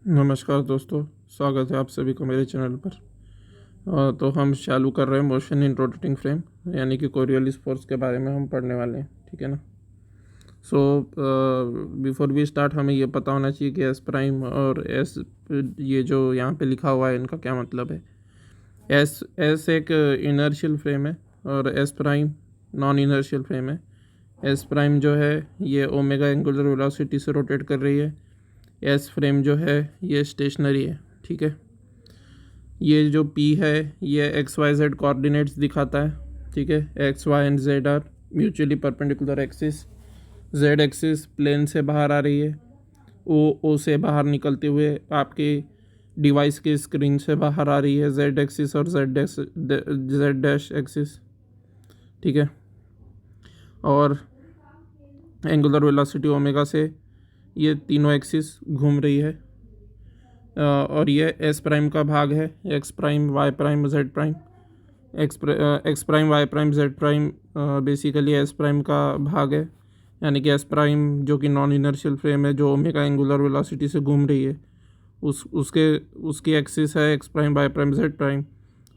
नमस्कार दोस्तों, स्वागत है आप सभी को मेरे चैनल पर। तो हम चालू कर रहे हैं मोशन इन रोटेटिंग फ्रेम, यानी कि कोरियोलिस फोर्स के बारे में हम पढ़ने वाले हैं। ठीक है ना। सो बिफोर वी स्टार्ट हमें ये पता होना चाहिए कि एस प्राइम और एस, ये जो यहाँ पे लिखा हुआ है, इनका क्या मतलब है। एस एस एक इनर्शियल फ्रेम है और S prime non inertial frame है। एस प्राइम जो है ये ओमेगा एंगुलर वेलोसिटी से रोटेट कर रही है। एस फ्रेम जो है ये स्टेशनरी है। ठीक है। ये जो पी है ये एक्स वाई जेड कोऑर्डिनेट्स दिखाता है। ठीक है। X Y and Z are mutually perpendicular axis. Z axis plane से बाहर आ रही है, ओ से बाहर निकलते हुए आपके डिवाइस की स्क्रीन से बाहर आ रही है जेड एक्सिस और जेड डैश एक्सिस। ठीक है। और एंगुलर वेलोसिटी ओमेगा से ये तीनों एक्सिस घूम रही है। और ये एस प्राइम का भाग है, X prime Y prime Z prime. X prime Y prime Z prime basically S prime का भाग है, यानी कि एस प्राइम जो कि नॉन इनर्शियल फ्रेम है, जो ओमेगा एंगुलर वेलोसिटी से घूम रही है, उसकी एक्सिस है X prime Y prime Z prime.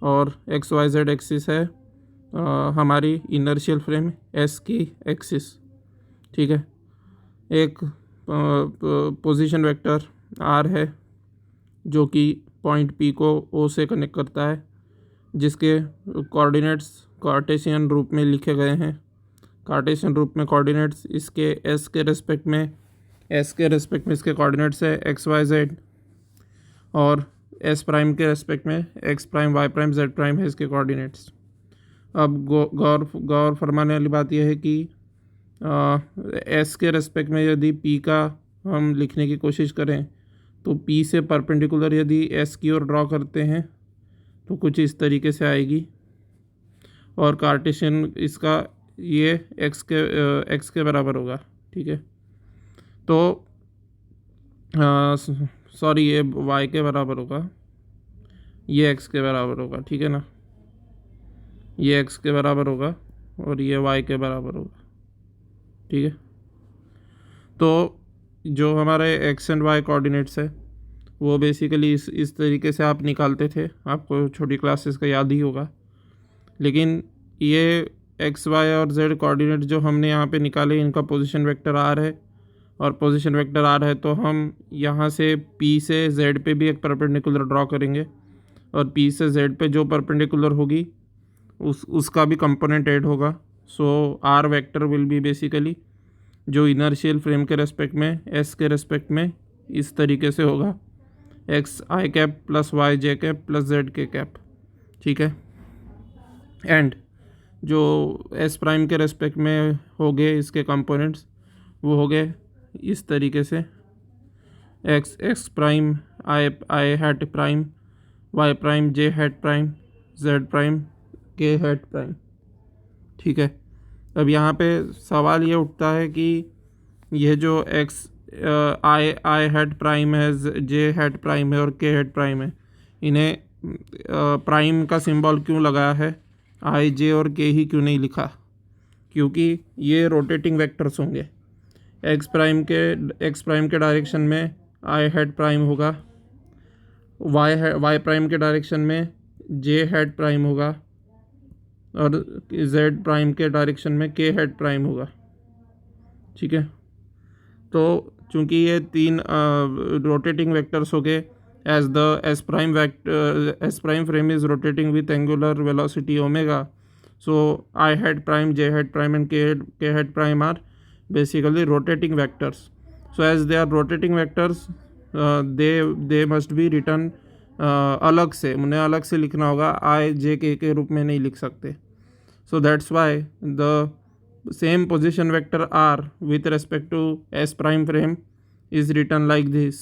और एक्स वाई जेड एक्सिस है हमारी इनर्शियल फ्रेम एस की एक्सिस। ठीक है। एक पोजीशन वेक्टर आर है जो कि पॉइंट पी को ओ से कनेक्ट करता है, जिसके कोऑर्डिनेट्स कार्टेशियन रूप में लिखे गए हैं। कार्टेशियन रूप में कोऑर्डिनेट्स इसके एस के रेस्पेक्ट में इसके कोऑर्डिनेट्स है एक्स वाई जेड, और एस प्राइम के रेस्पेक्ट में X prime Y prime Z prime है इसके कोऑर्डिनेट्स। अब गौर फरमाने वाली बात यह है कि एस के रेस्पेक्ट में यदि पी का हम लिखने की कोशिश करें तो पी से परपेंडिकुलर यदि एस की ओर ड्रॉ करते हैं तो कुछ इस तरीके से आएगी। और कार्टेशियन इसका ये एक्स के बराबर होगा। ठीक है। तो सॉरी, ये वाई के बराबर होगा, ये एक्स के बराबर होगा। ठीक है ना। ये एक्स के बराबर होगा और ये वाई के बराबर होगा। ठीक है। तो जो हमारे एक्स एंड वाई कोऑर्डिनेट्स है वो बेसिकली इस तरीके से आप निकालते थे, आपको छोटी क्लासेस का याद ही होगा। लेकिन ये एक्स वाई और जेड कोऑर्डिनेट जो हमने यहाँ पे निकाले, इनका पोजीशन वेक्टर आर है, और पोजीशन वेक्टर आर है तो हम यहाँ से पी से जेड पे भी एक परपेंडिकुलर ड्रॉ करेंगे, और पी से जेड पे जो परपेंडिकुलर होगी उसका भी कंपोनेंट ऐड होगा। So r vector will be basically जो इनर्शियल फ्रेम के रेस्पेक्ट में एस के रेस्पेक्ट में इस तरीके से होगा, x i cap plus y j cap plus z k cap. ठीक है। एंड जो एस प्राइम के रेस्पेक्ट में हो गए इसके कंपोनेंट्स, वो हो गए इस तरीके से, x prime i hat prime, Y prime j hat prime, Z prime k hat prime. ठीक है। अब यहाँ पे सवाल ये उठता है कि यह जो एक्स आई हैट प्राइम है, जे हैट प्राइम है और के हैट प्राइम है, इन्हें प्राइम का सिंबल क्यों लगाया है, आई जे और के ही क्यों नहीं लिखा? क्योंकि ये रोटेटिंग वेक्टर्स होंगे। एक्स प्राइम के डायरेक्शन में आई हैट प्राइम होगा, वाई प्राइम के डायरेक्शन में जे हैट प्राइम होगा, और जेड प्राइम के डायरेक्शन में के हैट प्राइम होगा। ठीक है। तो चूंकि ये तीन रोटेटिंग वेक्टर्स हो गए, as the S prime frame is rotating with angular velocity omega, so I hat prime, J hat prime and K hat prime are basically rotating vectors. So as they are rotating vectors, they must be written अलग से, उन्हें अलग से लिखना होगा, I J K के रूप में नहीं लिख सकते। So that's why the same position vector R with respect to S prime frame is written like this.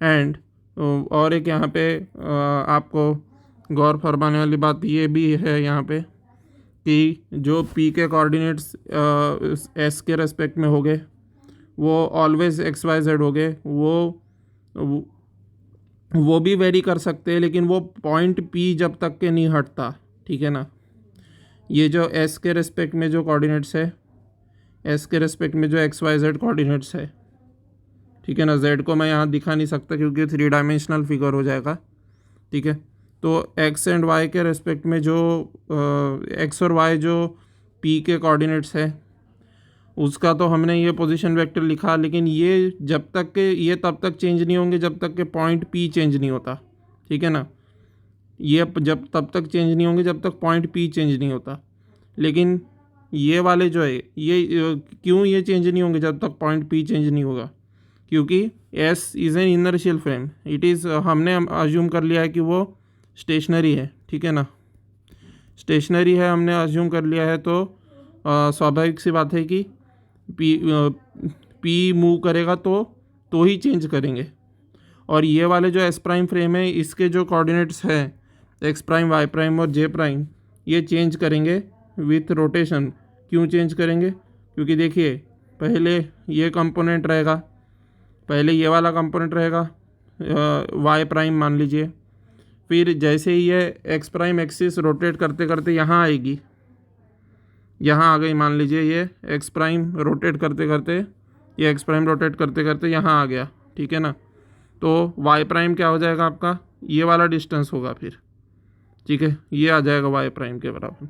And और एक यहाँ पे आपको गौर फरमाने वाली बात ये भी है यहाँ पे कि जो P के कोऑर्डिनेट्स S के रेस्पेक्ट में हो गए वो ऑलवेज एक्स वाई जेड हो गए, वो भी वेरी कर सकते हैं, लेकिन वो पॉइंट P जब तक के नहीं हटता। ठीक है ना। ये जो S के रेस्पेक्ट में जो कोऑर्डिनेट्स है, S के रेस्पेक्ट में जो एक्स वाई जेड कोऑर्डिनेट्स है, ठीक है ना। जेड को मैं यहाँ दिखा नहीं सकता क्योंकि 3 डायमेंशनल फिगर हो जाएगा, ठीक है। तो एक्स एंड वाई के रेस्पेक्ट में जो एक्स और वाई जो पी के कोऑर्डिनेट्स है उसका तो हमने ये पोजीशन वेक्टर लिखा, लेकिन ये जब तक के ये तब तक चेंज नहीं होंगे जब तक के पॉइंट पी चेंज नहीं होता, ठीक है ना। ये जब तब तक चेंज नहीं होंगे जब तक पॉइंट पी चेंज नहीं होता। लेकिन ये वाले जो है ये क्यों ये चेंज नहीं होंगे जब तक पॉइंट पी चेंज नहीं होगा, क्योंकि S is an inertial frame, it is हमने अज्यूम कर लिया है कि वो स्टेशनरी है, ठीक है ना। स्टेशनरी है हमने अज्यूम कर लिया है, तो स्वाभाविक सी बात है कि पी मूव करेगा तो ही चेंज करेंगे। और ये वाले जो एस प्राइम फ्रेम है इसके जो कोऑर्डिनेट्स है एक्स प्राइम वाई प्राइम और जे प्राइम ये चेंज करेंगे विथ रोटेशन। क्यों चेंज करेंगे? क्योंकि देखिए पहले ये कंपोनेंट रहेगा, पहले ये वाला कंपोनेंट रहेगा वाई प्राइम मान लीजिए, फिर जैसे ही ये एक्स प्राइम एक्सिस रोटेट करते करते यहाँ आएगी, यहाँ आ गई मान लीजिए ये एक्स प्राइम रोटेट करते करते, ये एक्स प्राइम रोटेट करते करते यहाँ आ गया, ठीक है ना। तो वाई प्राइम क्या हो जाएगा आपका, ये वाला डिस्टेंस होगा फिर, ठीक है, ये आ जाएगा वाई प्राइम के बराबर,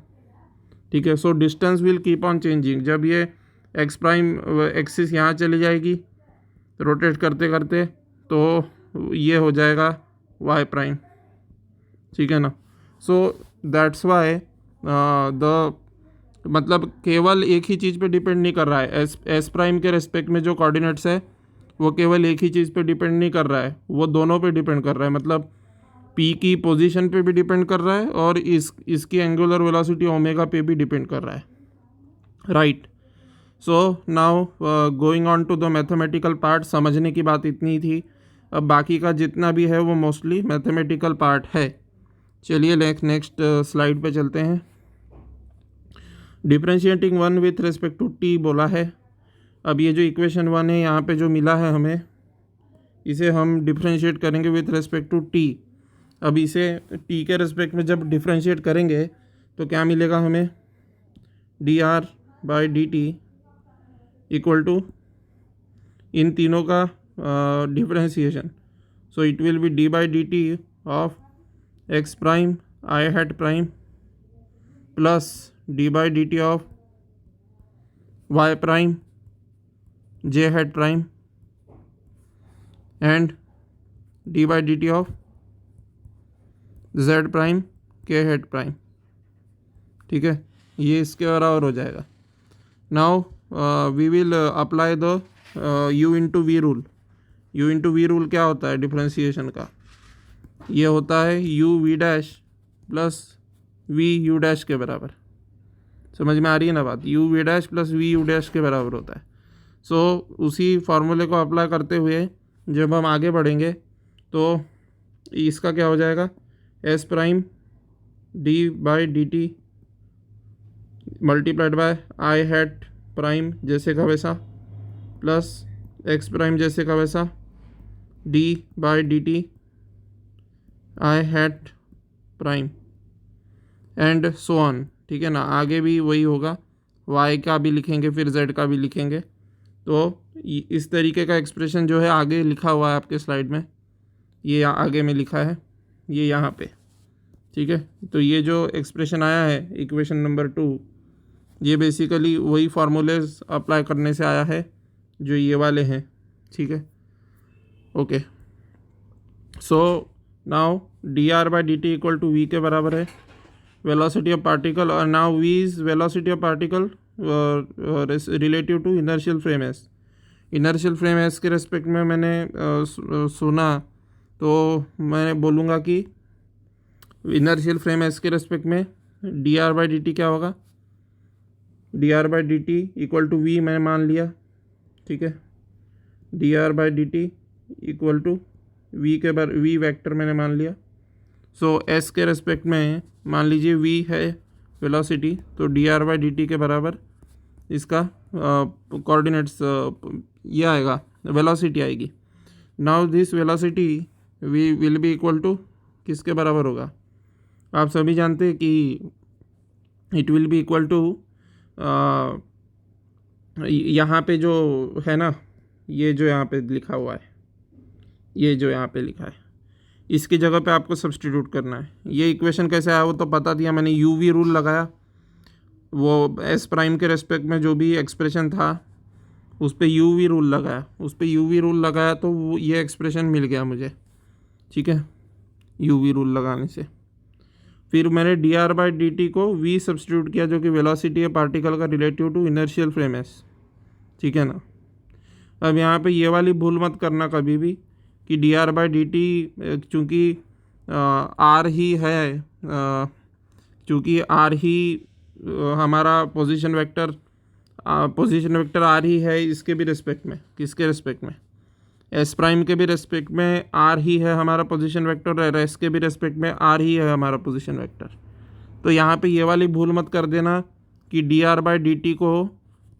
ठीक है। So distance will keep on changing. जब ये एक्स प्राइम एक्सिस यहाँ चली जाएगी रोटेट करते करते तो ये हो जाएगा वाई प्राइम, ठीक है ना। सो दैट्स वाई द मतलब केवल एक ही चीज़ पे डिपेंड नहीं कर रहा है। एस प्राइम के रेस्पेक्ट में जो कोऑर्डिनेट्स है वो केवल एक ही चीज़ पे डिपेंड नहीं कर रहा है, वो दोनों पे डिपेंड कर रहा है। मतलब पी की पोजीशन पे भी डिपेंड कर रहा है और इसकी एंगुलर वेलोसिटी ओमेगा पे भी डिपेंड कर रहा है, right. So now going on to the mathematical part. समझने की बात इतनी थी, अब बाकी का जितना भी है वो मोस्टली मैथमेटिकल पार्ट है। चलिए नेक्स्ट स्लाइड पे चलते हैं। Differentiating one with respect to T बोला है। अब ये जो इक्वेशन वन है यहाँ पे जो मिला है हमें, इसे हम डिफ्रेंशिएट करेंगे विथ रिस्पेक्ट टू टी। अब इसे टी के रिस्पेक्ट में जब डिफ्रेंशिएट करेंगे तो क्या मिलेगा हमें, d are by D T equal to इन तीनों का differentiation. So it will be d by D t of x prime i hat prime plus d by D t of y prime j hat prime and d by D t of z prime k hat prime, ठीक है। ये इसके बराबर हो जाएगा। Now we will apply the u into v rule. U into v rule क्या होता है डिफ्रेंशिएशन का, ये होता है U V dash plus V U dash के बराबर। समझ में आ रही है ना बात, U V dash plus V U dash के बराबर होता है। सो उसी फार्मूले को अप्लाई करते हुए जब हम आगे बढ़ेंगे तो इसका क्या हो जाएगा, S prime D by D T multiplied by I hat prime जैसे का वैसा प्लस एक्स प्राइम जैसे का वैसा D by D T I hat prime and so on, ठीक है ना। आगे भी वही होगा, वाई का भी लिखेंगे फिर जेड का भी लिखेंगे। तो इस तरीके का एक्सप्रेशन जो है आगे लिखा हुआ है आपके स्लाइड में, ये आगे में लिखा है, ये यहाँ पे, ठीक है। तो ये जो एक्सप्रेशन आया है इक्वेशन नंबर 2, ये बेसिकली वही फार्मूलेज अप्लाई करने से आया है जो ये वाले हैं, ठीक है, okay. So now D are by D T equal to V के बराबर है वेलोसिटी ऑफ पार्टिकल, और now V is velocity of particle relative to inertial frame S. Inertial frame S के रेस्पेक्ट में मैंने सुना तो मैं बोलूँगा कि इनर्शियल फ्रेम एस के रेस्पेक्ट में D are by D T क्या होगा, D R by D T equal to V मैंने मान लिया, ठीक है। D are by D T equal to V के बार वी वेक्टर मैंने मान लिया। सो एस के रेस्पेक्ट में मान लीजिए वी है वेलोसिटी, तो D R by D T के बराबर इसका कोऑर्डिनेट्स ये आएगा, वेलोसिटी आएगी। Now this velocity V will be equal to किसके बराबर होगा, आप सभी जानते हैं कि it will be equal to यहाँ पे जो है ना ये जो यहाँ पे लिखा हुआ है, ये जो यहाँ पे लिखा है, इसकी जगह पे आपको सब्स्टिट्यूट करना है। ये इक्वेशन कैसे आया वो तो बता दिया मैंने, यू वी रूल लगाया, वो एस प्राइम के रेस्पेक्ट में जो भी एक्सप्रेशन था उस पर यू वी रूल लगाया, तो वो ये एक्सप्रेशन मिल गया मुझे, ठीक है, यू वी रूल लगाने से। फिर मैंने D are by D T को वी सब्स्टिट्यूट किया, जो कि वेलोसिटी है पार्टिकल का relative to inertial frame S, ठीक है ना। अब यहाँ पे ये वाली भूल मत करना कभी भी कि D R by D T चूँकि आर ही है, चूँकि आर ही हमारा पोजीशन वेक्टर आर ही है, इसके भी रिस्पेक्ट में, किसके रिस्पेक्ट में, एस प्राइम के भी रिस्पेक्ट में आर ही है हमारा पोजीशन वेक्टर, और एस के भी रिस्पेक्ट में आर ही है हमारा पोजीशन वेक्टर। तो यहाँ पे ये वाली भूल मत कर देना कि D R by D T को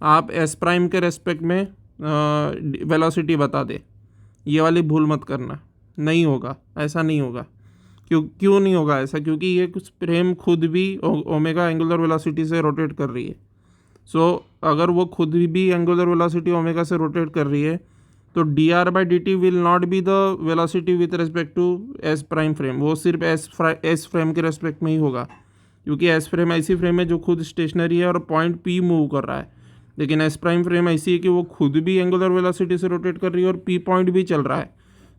आप एस प्राइम के रेस्पेक्ट में वेलोसिटी बता दे, ये वाली भूल मत करना, नहीं होगा, ऐसा नहीं होगा। क्यों नहीं होगा ऐसा? क्योंकि ये कुछ फ्रेम खुद भी ओमेगा एंगुलर वेलोसिटी से रोटेट कर रही है। सो अगर वो खुद भी एंगुलर वेलोसिटी ओमेगा से रोटेट कर रही है तो D R by D T will not be the velocity with respect to S prime frame, वो सिर्फ एस फ्रेम के रेस्पेक्ट में ही होगा, क्योंकि एस फ्रेम ऐसी फ्रेम है जो खुद स्टेशनरी है और पॉइंट पी मूव कर रहा है। लेकिन एस प्राइम फ्रेम ऐसी है कि वो खुद भी एंगुलर वेलोसिटी से रोटेट कर रही है और पी पॉइंट भी चल रहा है।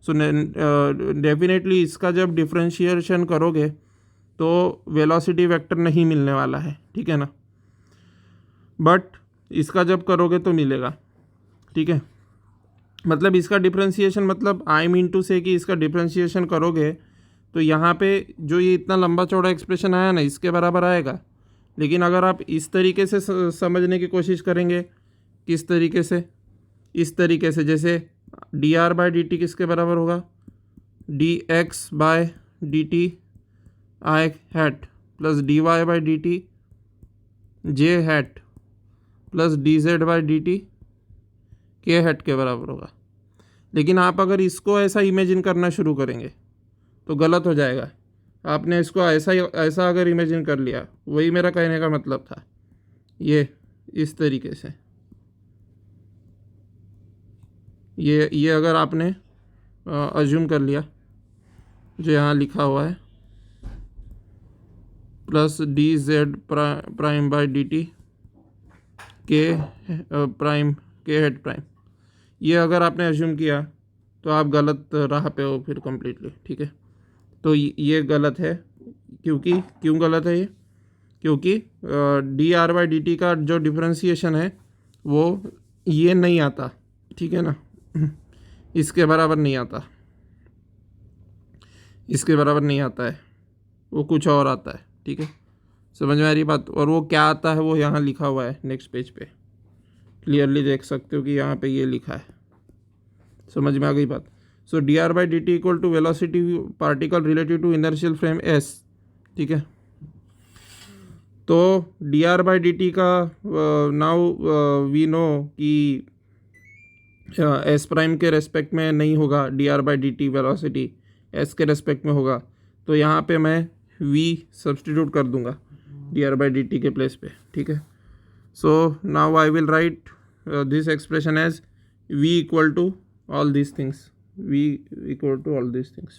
सो डेफिनेटली इसका जब डिफ्रेंशिएशन करोगे तो वेलोसिटी वेक्टर नहीं मिलने वाला है, ठीक है ना, बट इसका जब करोगे तो मिलेगा, ठीक है। मतलब इसका डिफ्रेंशिएशन, मतलब आई मीन टू से कि इसका डिफ्रेंशिएशन करोगे तो यहाँ पे जो ये इतना लंबा चौड़ा एक्सप्रेशन आया ना, इसके बराबर आएगा। लेकिन अगर आप इस तरीके से समझने की कोशिश करेंगे, किस तरीके से, इस तरीके से, जैसे D are by D T किसके बराबर होगा, D X by D T I hat plus D Y by D T J hat plus D Z by D T K hat के बराबर होगा। लेकिन आप अगर इसको ऐसा इमेजिन करना शुरू करेंगे तो गलत हो जाएगा। आपने इसको ऐसा अगर इमेजिन कर लिया, वही मेरा कहने का मतलब था, ये इस तरीके से, ये अगर आपने अज्यूम कर लिया जो यहाँ लिखा हुआ है, plus D Z prime by D T K prime के हेड प्राइम, ये अगर आपने अज्यूम किया तो आप गलत राह पे हो फिर कम्प्लीटली, ठीक है। तो ये गलत है, क्यों गलत है ये? क्योंकि D R by D t का जो डिफ्रेंशिएशन है वो ये नहीं आता, ठीक है ना, इसके बराबर नहीं आता, इसके बराबर नहीं आता है, वो कुछ और आता है, ठीक है। समझ में आ रही बात? और वो क्या आता है वो यहाँ लिखा हुआ है नेक्स्ट पेज पे, क्लियरली देख सकते हो कि यहाँ पे ये लिखा है। समझ में आ गई बात? So d are by D T equal to velocity particle relative to inertial frame S, ठीक है। तो D R by D t का नाउ वी नो कि एस प्राइम के रेस्पेक्ट में नहीं होगा, D R by D t velocity S के रेस्पेक्ट में होगा। तो यहाँ पे मैं वी सब्सटीट्यूट कर दूंगा D are by D T के प्लेस पे, ठीक है। So now I will write this expression as v equal to all these things, v equal to all these things,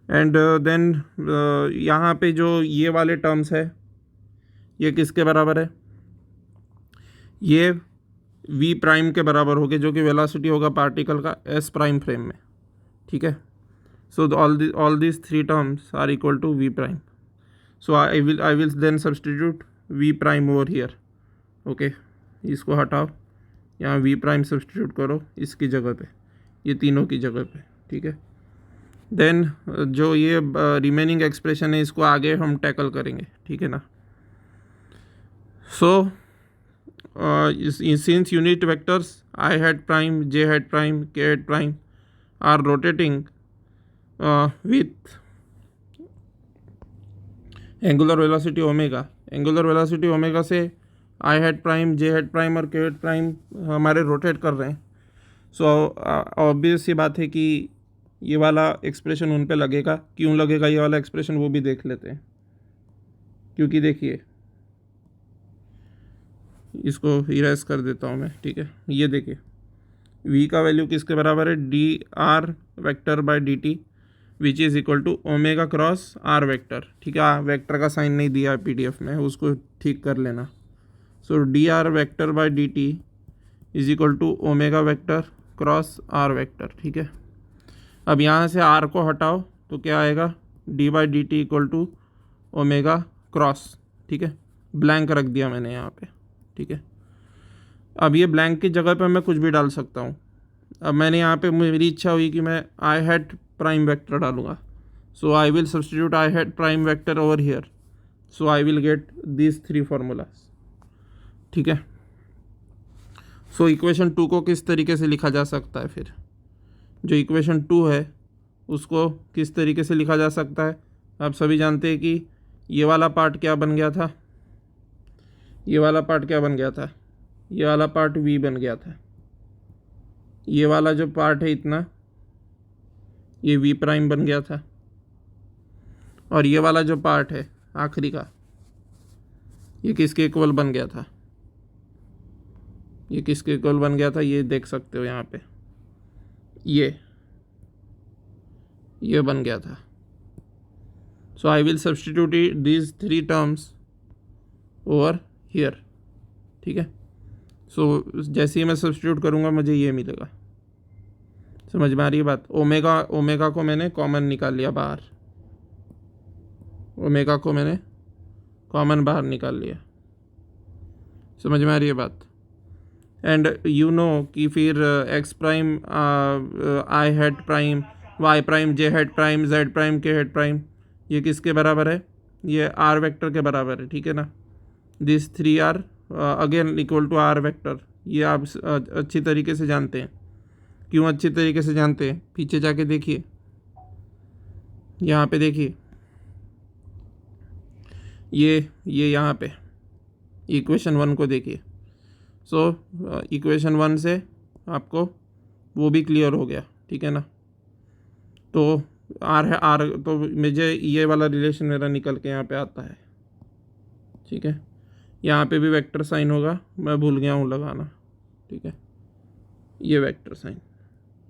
and then यहाँ पे जो ये वाले टर्म्स है ये किसके बराबर है? ये v प्राइम के बराबर होगे, जो कि वेलोसिटी होगा पार्टिकल का s प्राइम फ्रेम में, ठीक है। सो all these three terms are equal to v prime. So I will then substitute v prime over here, okay. इसको हटाओ, यहाँ v प्राइम सब्सटीट्यूट करो इसकी जगह पे, ये तीनों की जगह पे, ठीक है। देन जो ये रिमेनिंग एक्सप्रेशन है इसको आगे हम टैकल करेंगे, ठीक है ना। So since unit vectors i hat prime, j hat prime, k hat prime are rotating with angular velocity omega से i hat prime, j hat prime और के हैड प्राइम हमारे रोटेट कर रहे हैं। सो ऑब्वियस सी बात है कि ये वाला एक्सप्रेशन उन पे लगेगा। क्यों लगेगा ये वाला एक्सप्रेशन वो भी देख लेते हैं। क्योंकि देखिए, इसको इरेज कर देता हूँ मैं, ठीक है। ये देखिए, v का वैल्यू किसके बराबर है, D are vector by D T which is equal to omega cross are vector. ठीक है, वेक्टर का साइन नहीं दिया है PDF में, उसको ठीक कर लेना। So d are vector by D T is equal to omega vector cross are vector. ठीक है, अब यहाँ से आर को हटाओ तो क्या आएगा, D by D T equal to omega cross. ठीक है, ब्लैंक रख दिया मैंने यहाँ पे। ठीक है, अब ये ब्लैंक की जगह पे मैं कुछ भी डाल सकता हूँ। अब मैंने यहाँ पे, मेरी इच्छा हुई कि मैं आई हैट प्राइम वेक्टर डालूँगा, so I will substitute i hat prime vector over here, so I will get this 3 formulas. ठीक है, सो इक्वेशन 2 को किस तरीके से लिखा जा सकता है, फिर जो इक्वेशन 2 है उसको किस तरीके से लिखा जा सकता है। आप सभी जानते हैं कि ये वाला पार्ट क्या बन गया था, ये वाला पार्ट क्या बन गया था, ये वाला पार्ट v बन गया था। ये वाला जो पार्ट है इतना, ये v प्राइम बन गया था, और ये वाला जो पार्ट है आखिरी का, ये किसके इक्वल बन गया था, ये किसके इक्वल बन गया था, ये देख सकते हो यहाँ पे, ये बन गया था। So I will substitute these 3 terms over here. ठीक है, सो जैसे ही मैं सब्सटीट्यूट करूँगा मुझे ये मिलेगा। समझ में आ रही है बात। ओमेगा को मैंने कॉमन निकाल लिया बाहर, ओमेगा को मैंने कॉमन बाहर निकाल लिया। समझ में आ रही है बात। एंड यू नो कि फिर एक्स प्राइम, आई हेड प्राइम, वाई प्राइम, जे हेड प्राइम, जेड प्राइम, के हेड प्राइम, ये किसके बराबर है, ये आर वेक्टर के बराबर है। ठीक है ना, this 3 R again equal to R vector. ये आप अच्छी तरीके से जानते हैं। क्यों अच्छी तरीके से जानते हैं, पीछे जाके देखिए, यहाँ पे देखिए, ये यहाँ पे इक्वेशन 1 को देखिए। सो इक्वेशन 1 से आपको वो भी क्लियर हो गया। ठीक है ना, तो आर है, आर तो मुझे ये वाला रिलेशन मेरा निकल के यहाँ पे आता है। ठीक है, यहाँ पे भी वेक्टर साइन होगा, मैं भूल गया हूँ लगाना। ठीक है, ये वेक्टर साइन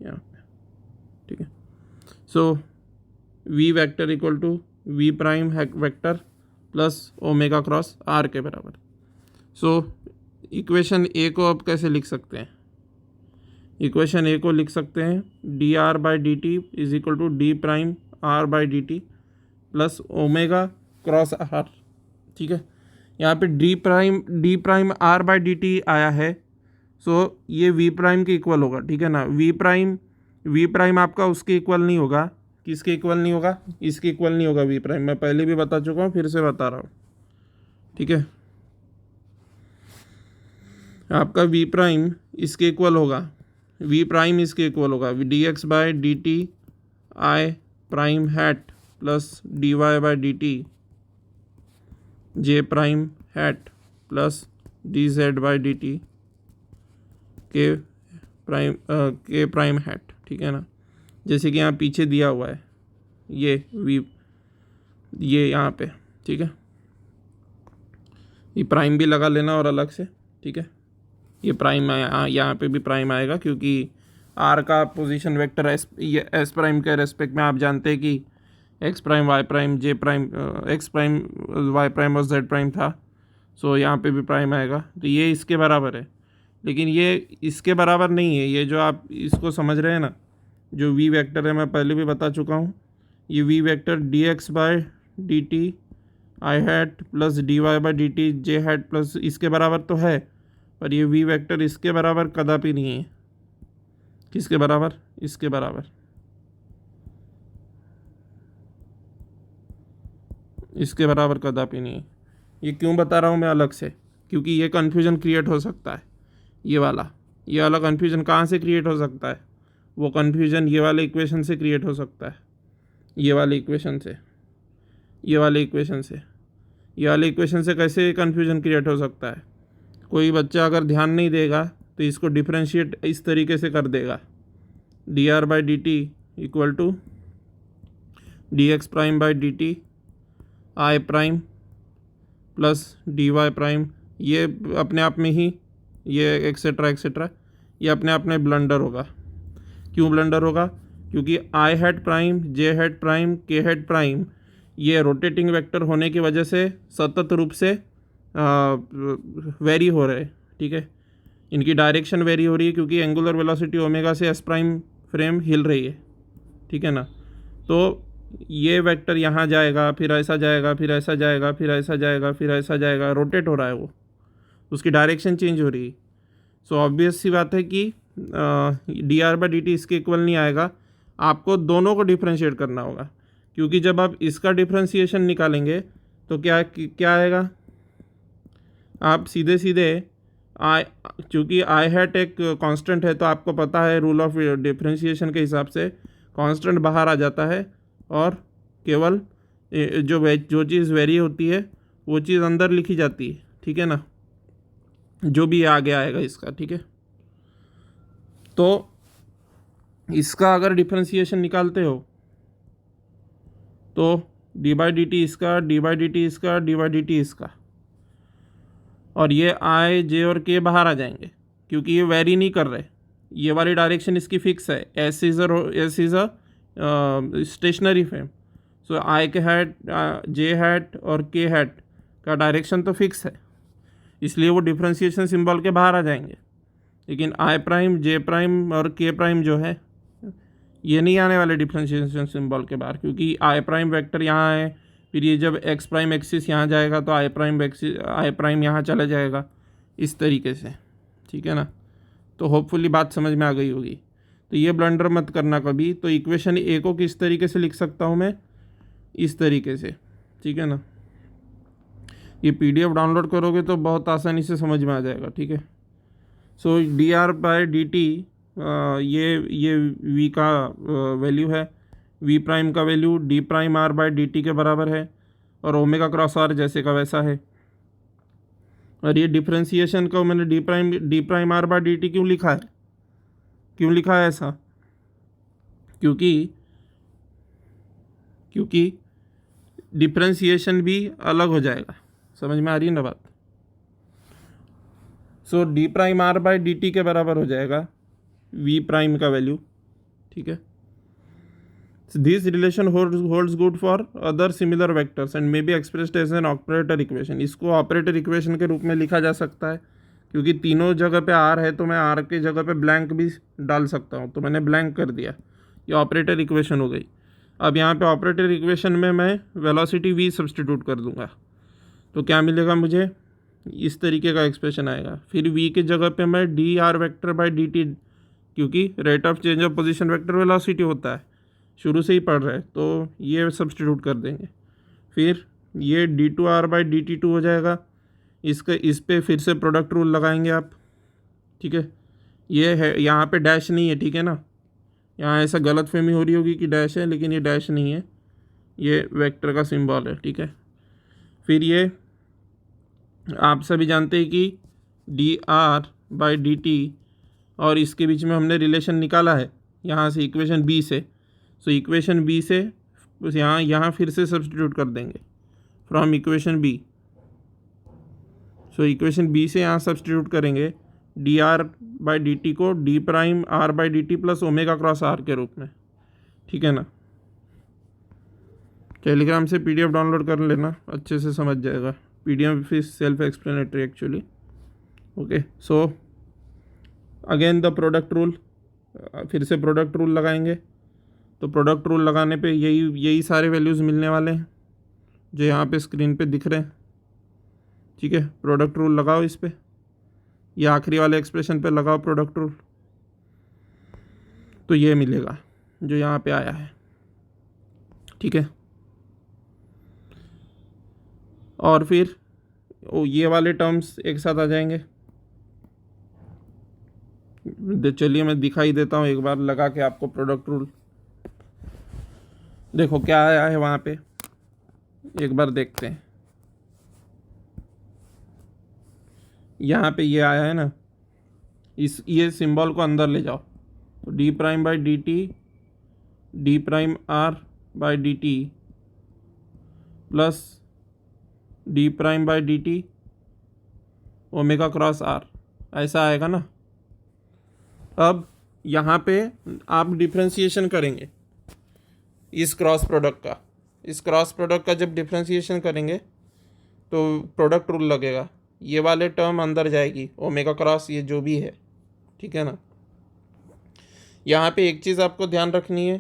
यहाँ पे। ठीक है, so v vector equal to v prime vector plus omega cross r के बराबर। सो इक्वेशन ए को अब कैसे लिख सकते हैं, इक्वेशन ए को लिख सकते हैं D are by D T is equal to D prime are by D T plus omega cross R. ठीक है, यहाँ पे D prime are by D T आया है, सो ये वी प्राइम के इक्वल होगा। ठीक है ना, वी प्राइम आपका उसके इक्वल नहीं होगा, किसके इक्वल नहीं होगा, इसके इक्वल नहीं होगा वी प्राइम। मैं पहले भी बता चुका हूँ, फिर से बता रहा हूँ। ठीक है, आपका वी प्राइम इसके इक्वल होगा, वी प्राइम इसके इक्वल होगा D X by D T I prime hat plus D Y by D T J prime hat plus D Z by D T K prime hat. ठीक है ना, जैसे कि यहाँ पीछे दिया हुआ है ये यहाँ पे। ठीक है, ये प्राइम भी लगा लेना और अलग से। ठीक है, ये प्राइम यहाँ पे भी प्राइम आएगा, क्योंकि आर का पोजीशन वेक्टर एस प्राइम के रेस्पेक्ट में आप जानते हैं कि x prime Y prime j prime, x prime Y prime और जेड प्राइम था। सो यहाँ पे भी प्राइम आएगा, तो ये इसके बराबर है। लेकिन ये इसके बराबर नहीं है, ये जो आप इसको समझ रहे हैं ना, जो वी वेक्टर है, मैं पहले भी बता चुका हूँ, ये V vector D X by D T I hat plus D Y by D T J hat plus इसके बराबर तो है, पर ये वी वेक्टर इसके बराबर कदापि नहीं है। किसके बराबर, इसके बराबर, इसके बराबर कदापि नहीं है। ये क्यों बता रहा हूँ मैं अलग से, क्योंकि ये कन्फ्यूज़न क्रिएट हो सकता है। ये वाला कन्फ्यूज़न कहाँ से क्रिएट हो सकता है, वो कन्फ्यूज़न ये वाले इक्वेशन से क्रिएट हो सकता है, ये वाले इक्वेशन से, ये वाले इक्वेशन से। ये वाले इक्वेशन से कैसे कन्फ्यूज़न क्रिएट हो सकता है, कोई बच्चा अगर ध्यान नहीं देगा तो इसको डिफ्रेंशिएट इस तरीके से कर देगा, D are by D T equal to D X prime by D T I prime plus D Y prime, ये अपने आप में ही ये एक्सेट्रा एक्सेट्रा, ये अपने आप में ब्लंडर होगा। क्यों ब्लंडर होगा? क्योंकि आई hat prime, j hat prime, k hat prime ये रोटेटिंग वेक्टर होने की वजह से सतत रूप से वेरी हो रहे हैं, ठीक है। इनकी डायरेक्शन वेरी हो रही है क्योंकि एंगुलर वेलोसिटी ओमेगा से एस प्राइम फ्रेम हिल रही है, ठीक है ना। तो ये वेक्टर यहाँ जाएगा, फिर ऐसा जाएगा, फिर ऐसा जाएगा, फिर ऐसा जाएगा, फिर ऐसा जाएगा, रोटेट हो रहा है वो, उसकी डायरेक्शन चेंज हो रही है। सो ऑब्वियस सी बात है कि D R by D T इसके इक्वल नहीं आएगा, आपको दोनों को डिफ्रेंशिएट करना होगा। क्योंकि जब आप इसका डिफ्रेंशिएशन निकालेंगे तो क्या आएगा, आप सीधे सीधे चूँकि आई हैट एक कांस्टेंट है तो आपको पता है रूल ऑफ डिफ्रेंशिएशन के हिसाब से कांस्टेंट बाहर आ जाता है और केवल जो चीज़ वेरी होती है वो चीज़ अंदर लिखी जाती है, ठीक है ना, जो भी आगे आएगा इसका, ठीक है। तो इसका अगर डिफ्रेंशिएशन निकालते हो तो डी बाई डी टी इसका, डी बाई डी टी इसका, डी बाई डी टी इसका, और ये आई जे और के बाहर आ जाएंगे क्योंकि ये वेरी नहीं कर रहे, ये वाली डायरेक्शन इसकी फिक्स है। S is a stationary frame, so i k hat, J hat और के हैट का डायरेक्शन तो फिक्स है, इसलिए वो डिफ्रेंशिएशन सिंबल के बाहर आ जाएंगे। लेकिन आई प्राइम, जे प्राइम और के प्राइम जो है ये नहीं आने वाले डिफ्रेंशिएशन सिंबल के बाहर, क्योंकि आई प्राइम वेक्टर यहाँ है, फिर ये जब एक्स प्राइम एक्सिस यहाँ जाएगा तो आई प्राइम यहाँ चला जाएगा, इस तरीके से, ठीक है ना। तो होपफुली बात समझ में आ गई होगी। तो ये ब्लंडर मत करना कभी। तो इक्वेशन ए को किस तरीके से लिख सकता हूँ मैं, इस तरीके से, ठीक है ना। ये पीडीएफ डाउनलोड करोगे तो बहुत आसानी से समझ में आ जाएगा, ठीक है। So d are by D t ये वी का वैल्यू है, वी प्राइम का value d prime are by D T के बराबर है, और ओमेगा क्रॉस आर जैसे का वैसा है। और ये डिफ्रेंशिएशन को मैंने D prime are by D T क्यों लिखा है, क्यों लिखा है ऐसा? क्योंकि डिफ्रेंशिएशन भी अलग हो जाएगा। समझ में आ रही है ना बात? So d prime are by D T के बराबर हो जाएगा वी प्राइम का वैल्यू, ठीक है। This relation holds good for other similar vectors and may be expressed as an operator equation. इसको ऑपरेटर इक्वेशन के रूप में लिखा जा सकता है, क्योंकि तीनों जगह पे आर है तो मैं आर के जगह पे ब्लैंक भी डाल सकता हूँ, तो मैंने ब्लैंक कर दिया, ये ऑपरेटर इक्वेशन हो गई। अब यहाँ पे ऑपरेटर इक्वेशन में मैं वेलोसिटी वी सब्सटीट्यूट कर दूँगा, तो क्या मिलेगा मुझे, इस तरीके का एक्सप्रेशन आएगा। फिर वी के जगह पे मैं d are vector by D t, क्योंकि rate of change of position vector velocity होता है, शुरू से ही पढ़ रहे हैं, तो ये सब्सटीट्यूट कर देंगे। फिर ये D two are by D T two हो जाएगा, इस पे फिर से प्रोडक्ट रूल लगाएंगे आप, ठीक है। ये है, यहाँ पे डैश नहीं है, ठीक है ना। यहाँ ऐसा गलत फहमी हो रही होगी कि डैश है, लेकिन ये डैश नहीं है, ये वेक्टर का सिंबल है, ठीक है। फिर ये आप सभी जानते हैं कि D R by D T और इसके बीच में हमने रिलेशन निकाला है यहाँ से, इक्वेशन बी से। सो इक्वेशन बी से यहाँ फिर से सब्सटीट्यूट कर देंगे from equation B. So equation B से यहाँ सब्सटीट्यूट करेंगे d are by D T को d prime are by D T plus omega cross r के रूप में, ठीक है ना। टेलीग्राम से पीडीएफ डाउनलोड कर लेना, अच्छे से समझ जाएगा। PDF is self explanatory actually, okay. So again the product rule, फिर से प्रोडक्ट रूल लगाएंगे। तो प्रोडक्ट रूल लगाने पे यही सारे वैल्यूज़ मिलने वाले हैं जो यहाँ पे स्क्रीन पे दिख रहे हैं, ठीक है। प्रोडक्ट रूल लगाओ इस पे, ये आखिरी वाले एक्सप्रेशन पे लगाओ प्रोडक्ट रूल, तो ये मिलेगा जो यहाँ पे आया है, ठीक है। और फिर ये वाले टर्म्स एक साथ आ जाएंगे। चलिए मैं दिखाई देता हूँ एक बार लगा के आपको प्रोडक्ट रूल। देखो क्या आया है वहाँ पे, एक बार देखते हैं। यहाँ पे ये आया है ना, ये सिंबल को अंदर ले जाओ, तो D prime by D T D prime are by D T plus D prime by D T omega cross R, ऐसा आएगा ना। अब यहाँ पे आप डिफ्रेंशिएशन करेंगे इस क्रॉस प्रोडक्ट का जब डिफ्रेंशिएशन करेंगे तो प्रोडक्ट रूल लगेगा, ये वाले टर्म अंदर जाएगी, ओमेगा क्रॉस ये जो भी है, ठीक है ना। यहाँ पे एक चीज़ आपको ध्यान रखनी है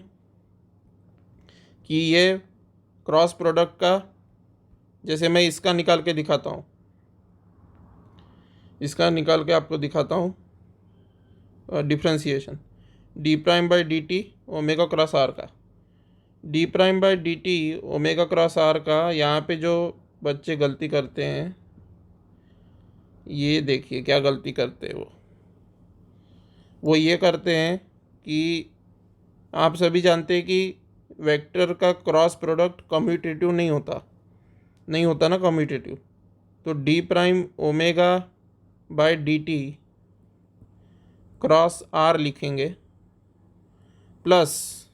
कि ये क्रॉस प्रोडक्ट का, जैसे मैं इसका निकाल के दिखाता हूँ, इसका निकाल के आपको दिखाता हूँ differentiation, d prime by D T omega cross r का, d prime by D T omega cross r का। यहाँ पे जो बच्चे गलती करते हैं, ये देखिए क्या गलती करते हैं वो ये करते हैं कि आप सभी जानते हैं कि वेक्टर का क्रॉस प्रोडक्ट कम्यूटेटिव नहीं होता ना कम्यूटेटिव। तो D prime omega by D T cross R लिखेंगे, प्लस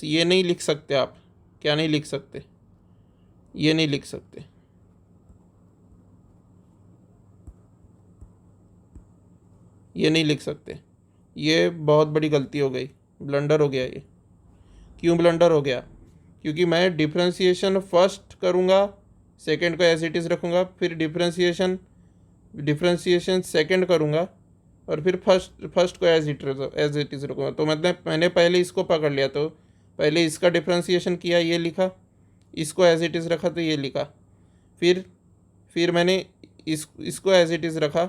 ये नहीं लिख सकते आप, क्या नहीं लिख सकते, ये नहीं लिख सकते, ये नहीं लिख सकते, ये बहुत बड़ी गलती हो गई, ब्लंडर हो गया ये। क्यों ब्लंडर हो गया? क्योंकि मैं डिफ्रेंशिएशन फर्स्ट करूँगा, सेकंड को एज इट इज़ रखूँगा, फिर डिफ्रेंशिएशन सेकंड करूँगा और फिर फर्स्ट को एज इट इज़ रखूँगा। तो मतलब मैंने पहले इसको पकड़ लिया, तो पहले इसका डिफ्रेंशिएशन किया, ये लिखा, इसको एज इट इज़ रखा तो ये लिखा, फिर मैंने इसको एज इट इज़ रखा।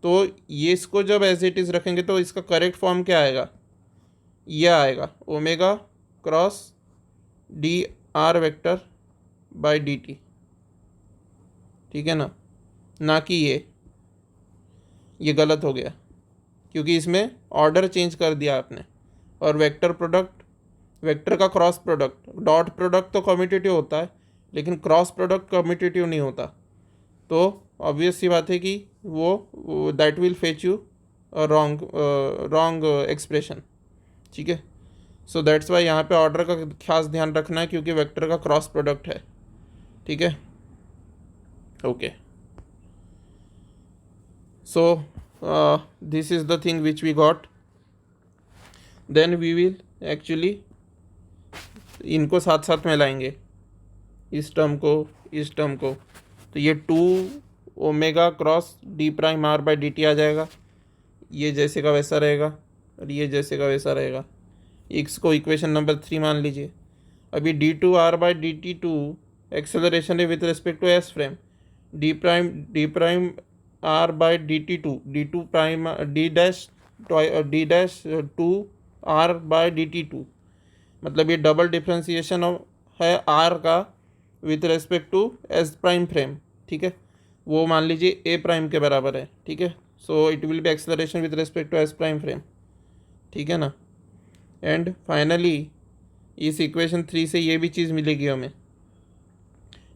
तो ये इसको जब एज इट इज़ रखेंगे तो इसका करेक्ट फॉर्म क्या आएगा, ये आएगा omega cross D R vector by D T, ठीक है ना कि ये गलत हो गया क्योंकि इसमें ऑर्डर चेंज कर दिया आपने। और वेक्टर का क्रॉस प्रोडक्ट, डॉट प्रोडक्ट तो कम्यूटेटिव होता है लेकिन क्रॉस प्रोडक्ट कम्यूटेटिव नहीं होता। तो ऑब्वियस सी बात है कि वो that will fetch you wrong expression, ठीक है। सो दैट्स वाई यहाँ पे ऑर्डर का खास ध्यान रखना है क्योंकि वेक्टर का क्रॉस प्रोडक्ट है, ठीक है। Okay, so this is the thing which we got. Then we will actually इनको साथ साथ में लाएंगे, इस टर्म को। तो ये 2 omega cross d prime are by D t आ जाएगा, ये जैसे का वैसा रहेगा और ये जैसे का वैसा रहेगा। एक्स को इक्वेशन नंबर 3 मान लीजिए। अभी d two are by D T two acceleration है with respect to S frame, d prime are by D T two, d dash two are by D T two, मतलब ये double differentiation है r का with respect to S prime frame, ठीक है। वो मान लीजिए ए प्राइम के बराबर है, ठीक है। So it will be acceleration with respect to S prime frame, ठीक है ना। एंड फाइनली इस इक्वेशन 3 से ये भी चीज़ मिलेगी हमें,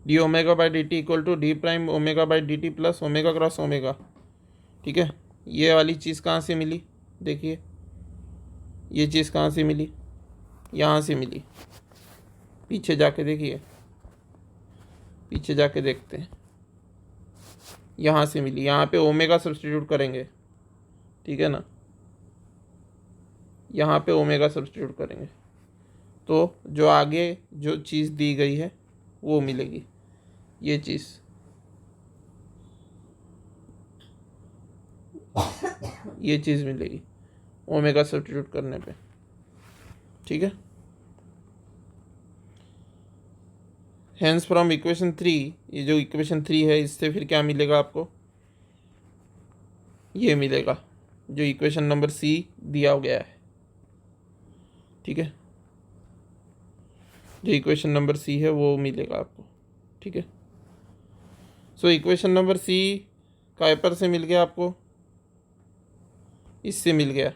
D omega by D T equal to D prime omega by D T plus omega cross omega, ठीक है। ये वाली चीज़ कहाँ से मिली, देखिए ये चीज़ कहाँ से मिली, यहाँ से मिली। पीछे जाके देखिए, पीछे जाके देखते हैं, यहाँ से मिली। यहाँ पे ओमेगा सब्स्टिट्यूट करेंगे, ठीक है ना, यहाँ पे ओमेगा सब्स्टिट्यूट करेंगे तो जो आगे जो चीज़ दी गई है वो मिलेगी, ये चीज़, ये चीज़ मिलेगी ओमेगा सब्स्टिट्यूट करने पे, ठीक है। हेंस फ्रॉम इक्वेशन 3, ये जो इक्वेशन 3 है इससे फिर क्या मिलेगा आपको, ये मिलेगा जो इक्वेशन नंबर सी दिया गया है, ठीक है। जो इक्वेशन नंबर सी है वो मिलेगा आपको, ठीक है। सो इक्वेशन नंबर सी काइपर से मिल गया आपको, इससे मिल गया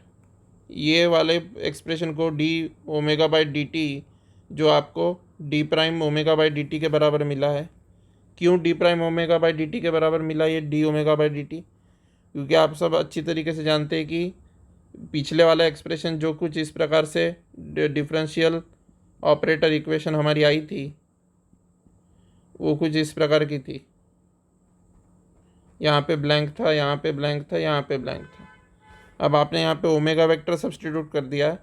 ये वाले एक्सप्रेशन को D omega by D t जो आपको D prime omega by D T के बराबर मिला है। क्यों D prime omega by D T के बराबर मिला ये D omega by D t, क्योंकि आप सब अच्छी तरीके से जानते हैं कि पिछले वाला एक्सप्रेशन जो कुछ इस प्रकार से डिफरेंशियल ऑपरेटर इक्वेशन हमारी आई थी वो कुछ इस प्रकार की थी, यहाँ पे ब्लैंक था, यहाँ पे ब्लैंक था, यहाँ पे ब्लैंक था, अब आपने यहाँ पे ओमेगा वेक्टर सब्स्टिट्यूट कर दिया है,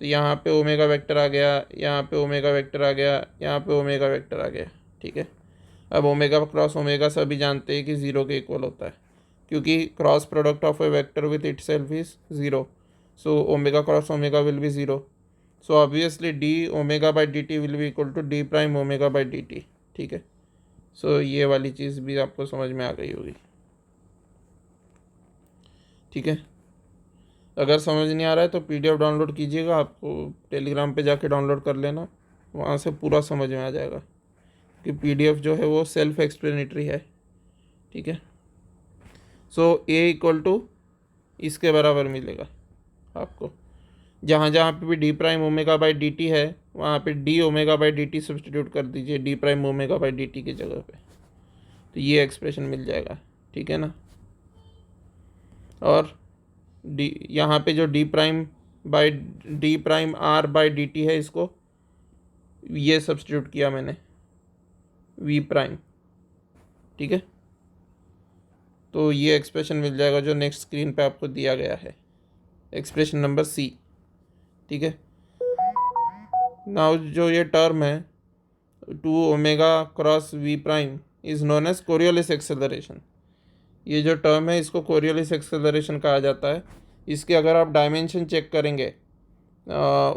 तो यहाँ पे ओमेगा वेक्टर आ गया, यहाँ पे ओमेगा वेक्टर आ गया, यहाँ पे ओमेगा वेक्टर आ गया, ठीक है। अब ओमेगा क्रॉस ओमेगा सभी जानते हैं कि ज़ीरो के इक्वल होता है, क्योंकि cross product of a vector with itself is zero, so omega cross omega will be zero, so obviously D omega by D T will be equal to D prime omega by D T, ठीक है। सो ये वाली चीज़ भी आपको समझ में आ गई होगी, ठीक है। अगर समझ नहीं आ रहा है तो पीडीएफ डाउनलोड कीजिएगा, आपको टेलीग्राम पे जाके डाउनलोड कर लेना, वहाँ से पूरा समझ में आ जाएगा, कि पीडीएफ जो है वो सेल्फ एक्सप्लेनेटरी है, ठीक है। सो ए इक्वल टू इसके बराबर मिलेगा आपको, जहाँ जहाँ पे भी D prime omega by D T है वहाँ पे D omega by D T substitute कर दीजिए D prime omega by D T की जगह पे, तो ये एक्सप्रेशन मिल जाएगा, ठीक है ना। और डी यहाँ पे जो D prime by D prime are by D T है, इसको ये सब्सटीट्यूट किया मैंने वी प्राइम, ठीक है। तो ये एक्सप्रेशन मिल जाएगा जो नेक्स्ट स्क्रीन पे आपको दिया गया है, एक्सप्रेशन नंबर सी, ठीक है। नाउ जो ये टर्म है 2 omega cross V prime is known as Coriolis acceleration, ये जो टर्म है इसको कोरियोलिस एक्सेलरेशन कहा जाता है। इसके अगर आप डायमेंशन चेक करेंगे,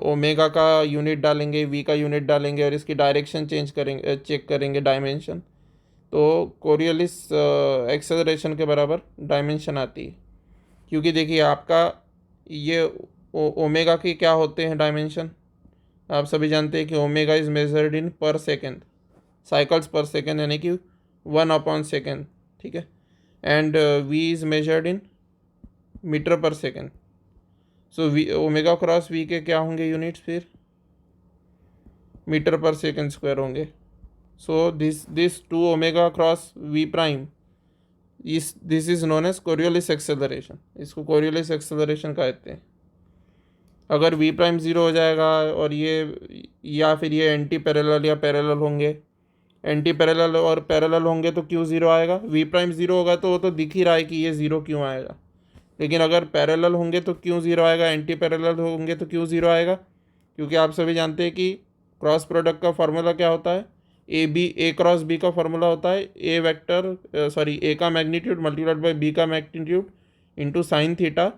ओमेगा का यूनिट डालेंगे, वी का यूनिट डालेंगे और इसकी डायरेक्शन चेंज करेंगे, चेक करेंगे डायमेंशन, तो कोरियोलिस एक्सेलरेशन के बराबर डायमेंशन आती है। क्योंकि देखिए आपका ये ओमेगा की क्या होते हैं डायमेंशन, आप सभी जानते हैं कि ओमेगा इज़ मेजर्ड इन पर सेकेंड, साइकिल्स पर सेकेंड, यानी कि 1/सेकेंड, ठीक है। And v is measured in metre per second, so v omega cross v के क्या होंगे यूनिट्स, फिर मीटर पर सेकेंड स्क्वायर होंगे। So this 2 omega cross V prime this is known as Coriolis acceleration, इसको कोरियोलिस एक्सेलरेशन कहते हैं। अगर we prime zero हो जाएगा और ये या फिर ये एंटी पैरेलल या पैरेलल होंगे, एंटी पैरेलल और पैरेलल होंगे तो क्यों ज़ीरो आएगा, वी प्राइम ज़ीरो होगा तो वो तो दिख ही रहा है कि ये ज़ीरो क्यों आएगा, लेकिन अगर पैरेलल होंगे तो क्यों ज़ीरो आएगा, एंटी पैरेलल होंगे तो क्यों ज़ीरो आएगा, क्योंकि आप सभी जानते हैं कि क्रॉस प्रोडक्ट का फार्मूला क्या होता है, ए क्रॉस बी का फार्मूला होता है ए वेक्टर सॉरी ए का मैग्नीट्यूड मल्टीप्लाइड बाई बी का magnitude into sine theta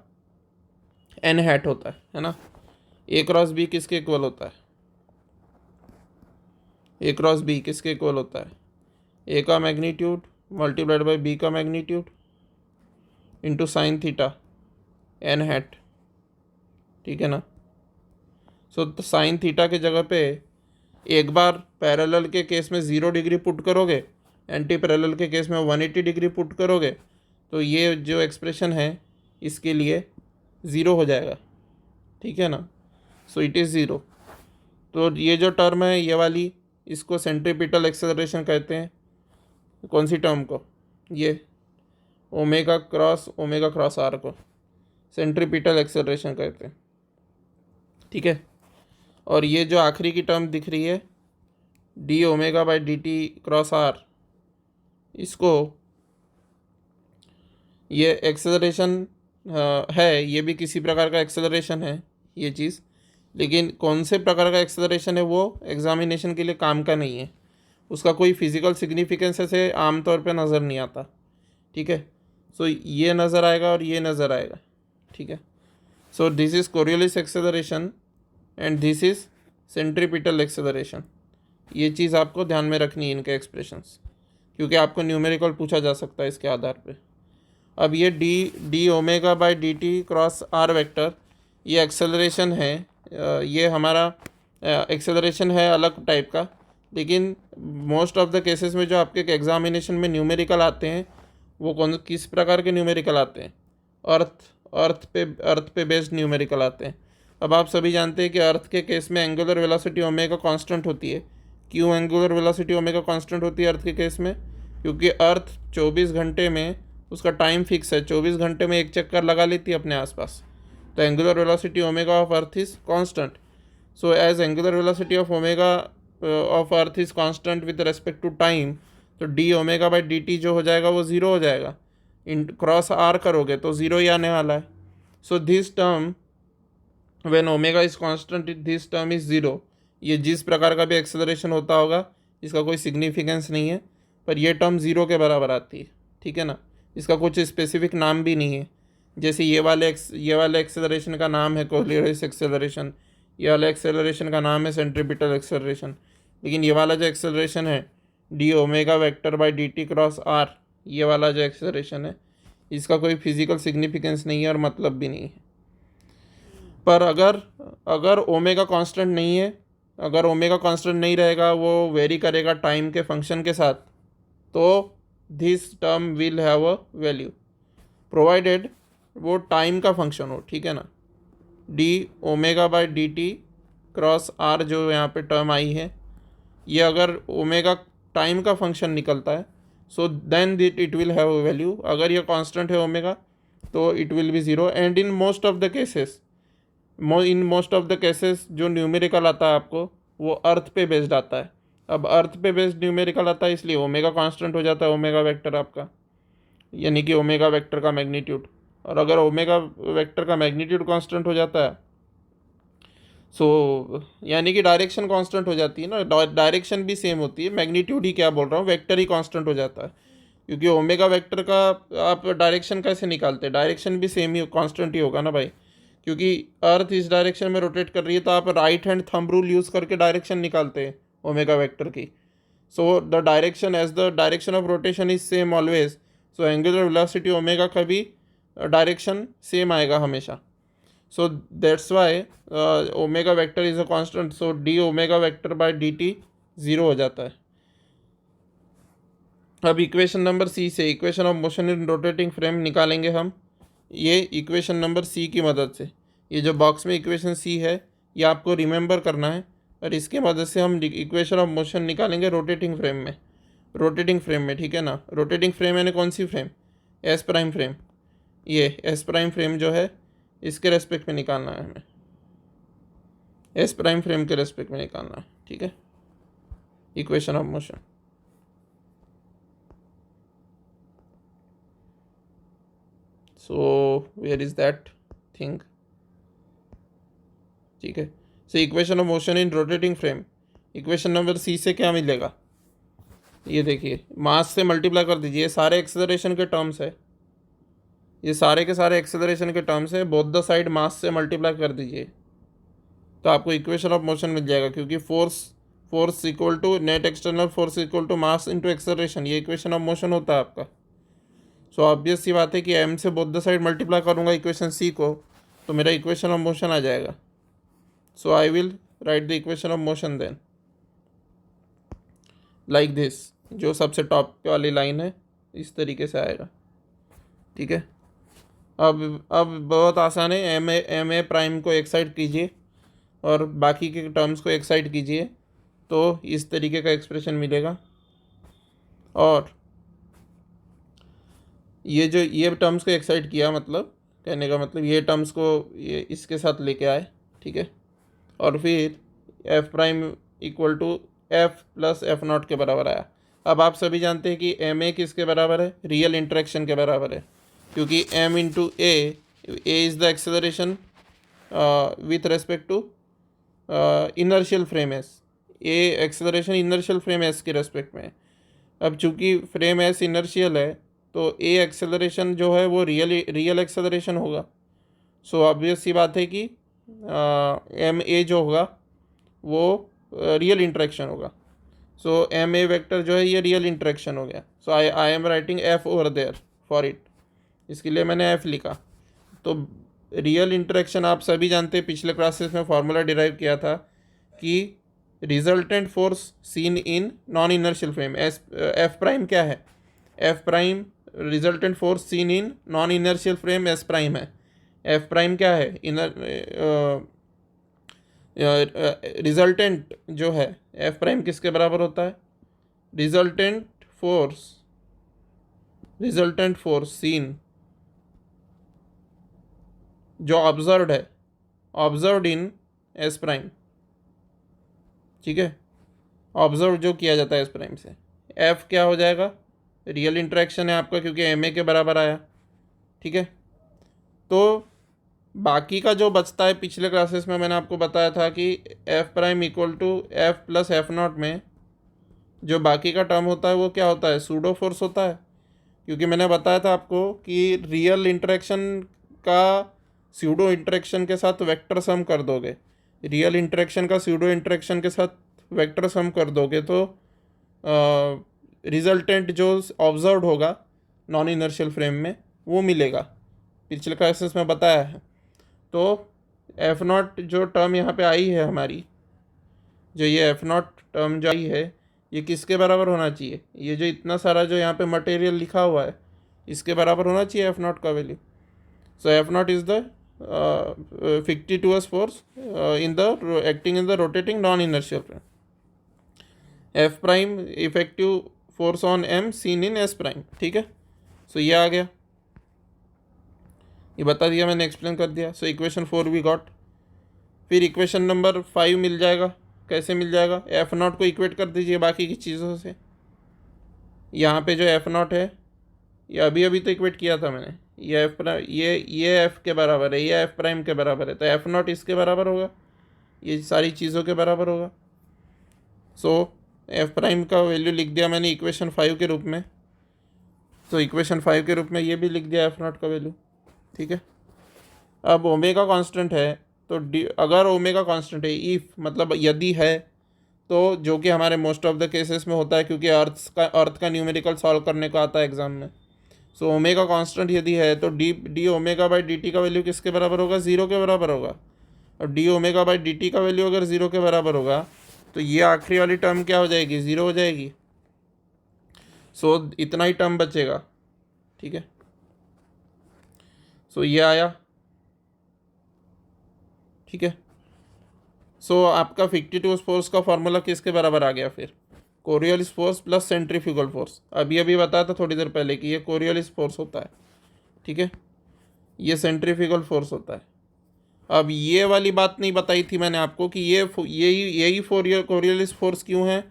N hat होता है ना। ए क्रॉस बी किसके इक्वल होता है, ए क्रॉस बी किसके इक्वल होता है, ए का मैग्नीट्यूड मल्टीप्लाइड बाई बी का magnitude into sine theta N hat, ठीक है ना। सो तो साइन थीटा के जगह पे एक बार पैरेलल के केस में 0 डिग्री पुट करोगे, एंटी पैरेलल के केस में 180 डिग्री पुट करोगे, तो ये जो एक्सप्रेशन है इसके लिए ज़ीरो हो जाएगा, ठीक है ना। So it is zero. तो ये जो टर्म है ये वाली, इसको सेंट्रीपिटल एक्सेलरेशन कहते हैं। कौन सी टर्म को, ये ओमेगा क्रॉस आर को सेंट्रीपिटल एक्सेलरेशन कहते हैं, ठीक है। और ये जो आखिरी की टर्म दिख रही है D omega by D T cross R, इसको ये एक्सेलरेशन है, ये भी किसी प्रकार का एक्सेलरेशन है ये चीज़, लेकिन कौन से प्रकार का एक्सेलरेशन है वो एग्जामिनेशन के लिए काम का नहीं है, उसका कोई फिजिकल सिग्निफिकेंस ऐसे आमतौर पे नज़र नहीं आता, ठीक है। सो ये नज़र आएगा और ये नज़र आएगा, ठीक है। सो this is Coriolis acceleration and this is centripetal acceleration, ये चीज़ आपको ध्यान में रखनी है इनके एक्सप्रेशंस, क्योंकि आपको न्यूमेरिकल पूछा जा सकता है इसके आधार पे। अब ये D omega by D T cross are vector, ये एक्सेलरेशन है, ये हमारा एक्सेलरेशन है अलग टाइप का, लेकिन मोस्ट ऑफ द केसेस में जो आपके एग्जामिनेशन में न्यूमेरिकल आते हैं वो किस प्रकार के न्यूमेरिकल आते हैं, अर्थ पे बेस्ड न्यूमेरिकल आते हैं। अब आप सभी जानते हैं कि अर्थ के केस में एंगुलर वेलोसिटी ओमेगा कांस्टेंट होती है। क्यों एंगुलर वेलोसिटी ओमेगा कांस्टेंट होती है अर्थ के केस में, क्योंकि अर्थ 24 घंटे में उसका टाइम फिक्स है, 24 घंटे में एक चक्कर लगा लेती है अपने आसपास, तो angular velocity omega of earth is constant. So as angular velocity of omega of earth is constant with respect to time, तो d omega by D t जो हो जाएगा वो ज़ीरो हो जाएगा, इन क्रॉस आर करोगे तो ज़ीरो ही आने वाला है। So this term when omega is constant this term is zero. ये जिस प्रकार का भी एक्सेलरेशन होता होगा इसका कोई सिग्निफिकेंस नहीं है, पर ये टर्म ज़ीरो के बराबर आती है, ठीक है ना। इसका कुछ स्पेसिफिक नाम भी नहीं है, जैसे ये वाले एक्सेलरेशन का नाम है कोलियरिस एक्सेलरेशन, ये वाला एक्सेलरेशन का नाम है सेंट्रीपिटल एक्सेलरेशन, लेकिन ये वाला जो एक्सेलरेशन है D omega vector by D T cross R, ये वाला जो एक्सेलरेशन है इसका कोई फिजिकल सिग्निफिकेंस नहीं है और मतलब भी नहीं है। पर अगर अगर ओमेगा कांस्टेंट नहीं है, अगर ओमेगा कांस्टेंट नहीं रहेगा, वो वेरी करेगा टाइम के फंक्शन के साथ, तो this term will have a value provided वो टाइम का फंक्शन हो, ठीक है ना। D omega by D T cross R जो यहाँ पे टर्म आई है, ये अगर ओमेगा टाइम का फंक्शन निकलता है, so then it will have a value. अगर ये कांस्टेंट है ओमेगा तो it will be zero. And in most of the cases जो न्यूमेरिकल आता है आपको वो अर्थ पे बेस्ड आता है। अब अर्थ पे बेस्ड न्यूमेरिकल आता है इसलिए ओमेगा कांस्टेंट हो जाता है, ओमेगा वेक्टर आपका, यानी कि ओमेगा वेक्टर का मैग्नीट्यूड। और अगर ओमेगा वेक्टर का मैग्नीट्यूड कांस्टेंट हो जाता है, सो यानी कि डायरेक्शन कांस्टेंट हो जाती है ना, डायरेक्शन भी सेम होती है, मैग्नीट्यूड ही क्या बोल रहा हूँ, वेक्टर ही कांस्टेंट हो जाता है। क्योंकि ओमेगा वेक्टर का आप डायरेक्शन कैसे निकालते हैं, डायरेक्शन भी सेम ही कांस्टेंट ही होगा ना भाई, क्योंकि अर्थ इस डायरेक्शन में रोटेट कर रही है, तो आप right hand thumb rule use करके डायरेक्शन निकालते हैं ओमेगा वेक्टर की। So the direction as the direction of rotation is same always, so angular velocity omega का भी डायरेक्शन सेम आएगा हमेशा। So that's why omega vector is a constant, so d omega vector by D t zero हो जाता है। अब equation number C से equation of motion in rotating frame निकालेंगे हम, ये इक्वेशन नंबर सी की मदद से। ये जो बॉक्स में इक्वेशन सी है ये आपको रिमेंबर करना है, और इसके मदद से हम इक्वेशन ऑफ मोशन निकालेंगे रोटेटिंग फ्रेम में, ठीक है ना। रोटेटिंग फ्रेम यानी कौन सी फ्रेम, एस प्राइम फ्रेम। ये एस प्राइम फ्रेम जो है इसके रेस्पेक्ट में निकालना है हमें, एस प्राइम फ्रेम के रेस्पेक्ट में निकालना है, ठीक है, equation of motion. So where is that thing, ठीक है। So equation of motion in rotating frame, equation number C से क्या मिलेगा, ये देखिए, मास से मल्टीप्लाई कर दीजिए, सारे एक्सेलरेशन के टर्म्स है, ये सारे के सारे एक्सेलरेशन के टर्म्स है, बोथ द साइड मास से मल्टीप्लाई कर दीजिए तो आपको इक्वेशन ऑफ मोशन मिल जाएगा। क्योंकि force equal to net external force equal to mass into acceleration, ये इक्वेशन ऑफ मोशन होता है आपका। सो ऑब्वियस सी बात है कि एम से बोथ द साइड मल्टीप्लाई करूँगा इक्वेशन सी को, तो मेरा इक्वेशन ऑफ मोशन आ जाएगा। So I will write the equation of motion then like this, जो सबसे टॉप वाली लाइन है इस तरीके से आएगा, ठीक है। अब बहुत आसान है, एम ए प्राइम को एक साइड कीजिए और बाकी के टर्म्स को एक साइड कीजिए, तो इस तरीके का एक्सप्रेशन मिलेगा। और ये टर्म्स को एक साइड किया, मतलब कहने का मतलब ये टर्म्स को ये इसके साथ लेके आए, ठीक है। और फिर F prime equal to F plus F naught के बराबर आया। अब आप सभी जानते हैं कि एम ए किसके बराबर है, रियल इंटरेक्शन के बराबर है, क्योंकि M into A is the acceleration with respect to inertial frame S, A acceleration inertial frame S के रेस्पेक्ट में है। अब चूंकि फ्रेम एस इनर्शियल है तो ए एक्सेलरेशन जो है वो रियल एक्सेलरेशन होगा। सो ऑब्वियस सी बात है कि एम ए जो होगा वो रियल इंटरेक्शन होगा। सो एम ए वेक्टर जो है ये रियल इंटरेक्शन हो गया। So I am writing F over there for it, इसके लिए मैंने एफ लिखा। तो रियल इंटरेक्शन आप सभी जानते हैं, पिछले क्लासेस में फार्मूला डिराइव किया था कि resultant force seen in non inertial frame, F prime क्या है, F prime resultant force seen in non inertial frame S prime है। एफ प्राइम क्या है, रिजल्टेंट जो है एफ प्राइम किसके बराबर होता है, रिजल्टेंट फोर्स सीन जो ऑब्जर्व्ड इन एस प्राइम, ठीक है, ऑब्जर्व जो किया जाता है एस प्राइम से। एफ क्या हो जाएगा, रियल इंटरेक्शन है आपका क्योंकि एम ए के बराबर आया, ठीक है। तो बाकी का जो बचता है, पिछले क्लासेस में मैंने आपको बताया था कि F prime equal to F plus F naught में जो बाकी का टर्म होता है वो क्या होता है, सूडो फोर्स होता है। क्योंकि मैंने बताया था आपको कि रियल इंटरेक्शन का स्यूडो इंटरेक्शन के साथ वेक्टर सम कर दोगे, रियल इंटरेक्शन का स्यूडो इंटरेक्शन के साथ वेक्टर सम कर दोगे तो रिजल्टेंट जो ऑब्जर्व होगा नॉन इनर्शियल फ्रेम में वो मिलेगा, पिछले क्लासेस में बताया है। तो एफ नॉट जो टर्म यहाँ पे आई है हमारी, जो ये एफ नॉट टर्म जो आई है ये किसके बराबर होना चाहिए, ये जो इतना सारा जो यहाँ पे मटेरियल लिखा हुआ है इसके बराबर होना चाहिए एफ नॉट का value. So F not is the fictitious force in the acting in the rotating non inertial frame। F prime effective force on M seen in S prime, ठीक है। सो ये आ गया, ये बता दिया मैंने, एक्सप्लेन कर दिया। So equation 4 we got. फिर इक्वेशन नंबर 5 मिल जाएगा। कैसे मिल जाएगा, एफ नॉट को इक्वेट कर दीजिए बाकी की चीज़ों से। यहाँ पे जो एफ नॉट है ये अभी अभी तो इक्वेट किया था मैंने, ये एफ प्राइम, ये एफ के बराबर है, ये एफ प्राइम के बराबर है, तो एफ नॉट इसके बराबर होगा, ये सारी चीज़ों के बराबर होगा। सो एफ प्राइम का वैल्यू लिख दिया मैंने इक्वेशन 5 के रूप में। तो इक्वेशन 5 के रूप में ये भी लिख दिया एफ नॉट का वैल्यू, ठीक है। अब ओमेगा कांस्टेंट है तो अगर ओमेगा कांस्टेंट है, इफ मतलब यदि है, तो जो कि हमारे मोस्ट ऑफ द केसेस में होता है क्योंकि अर्थ का न्यूमेरिकल सॉल्व करने को आता है एग्जाम में। सो ओमेगा कांस्टेंट यदि है तो d omega by D t का वैल्यू किसके बराबर होगा, ज़ीरो के बराबर होगा। और D omega by D t का वैल्यू अगर ज़ीरो के बराबर होगा तो ये आखिरी वाली टर्म क्या हो जाएगी, ज़ीरो हो जाएगी। सो इतना ही टर्म बचेगा, ठीक है। सो ये आया, ठीक है। सो आपका fictitious फोर्स का फॉर्मूला किसके बराबर आ गया फिर, Coriolis force plus centrifugal force. अभी अभी बताया था थोड़ी देर पहले कि ये कोरियोलिस फोर्स होता है, ठीक है, ये सेंट्रीफ्यूगल फोर्स होता है। अब ये वाली बात नहीं बताई थी मैंने आपको कि यही कोरियोलिस फोर्स क्यों है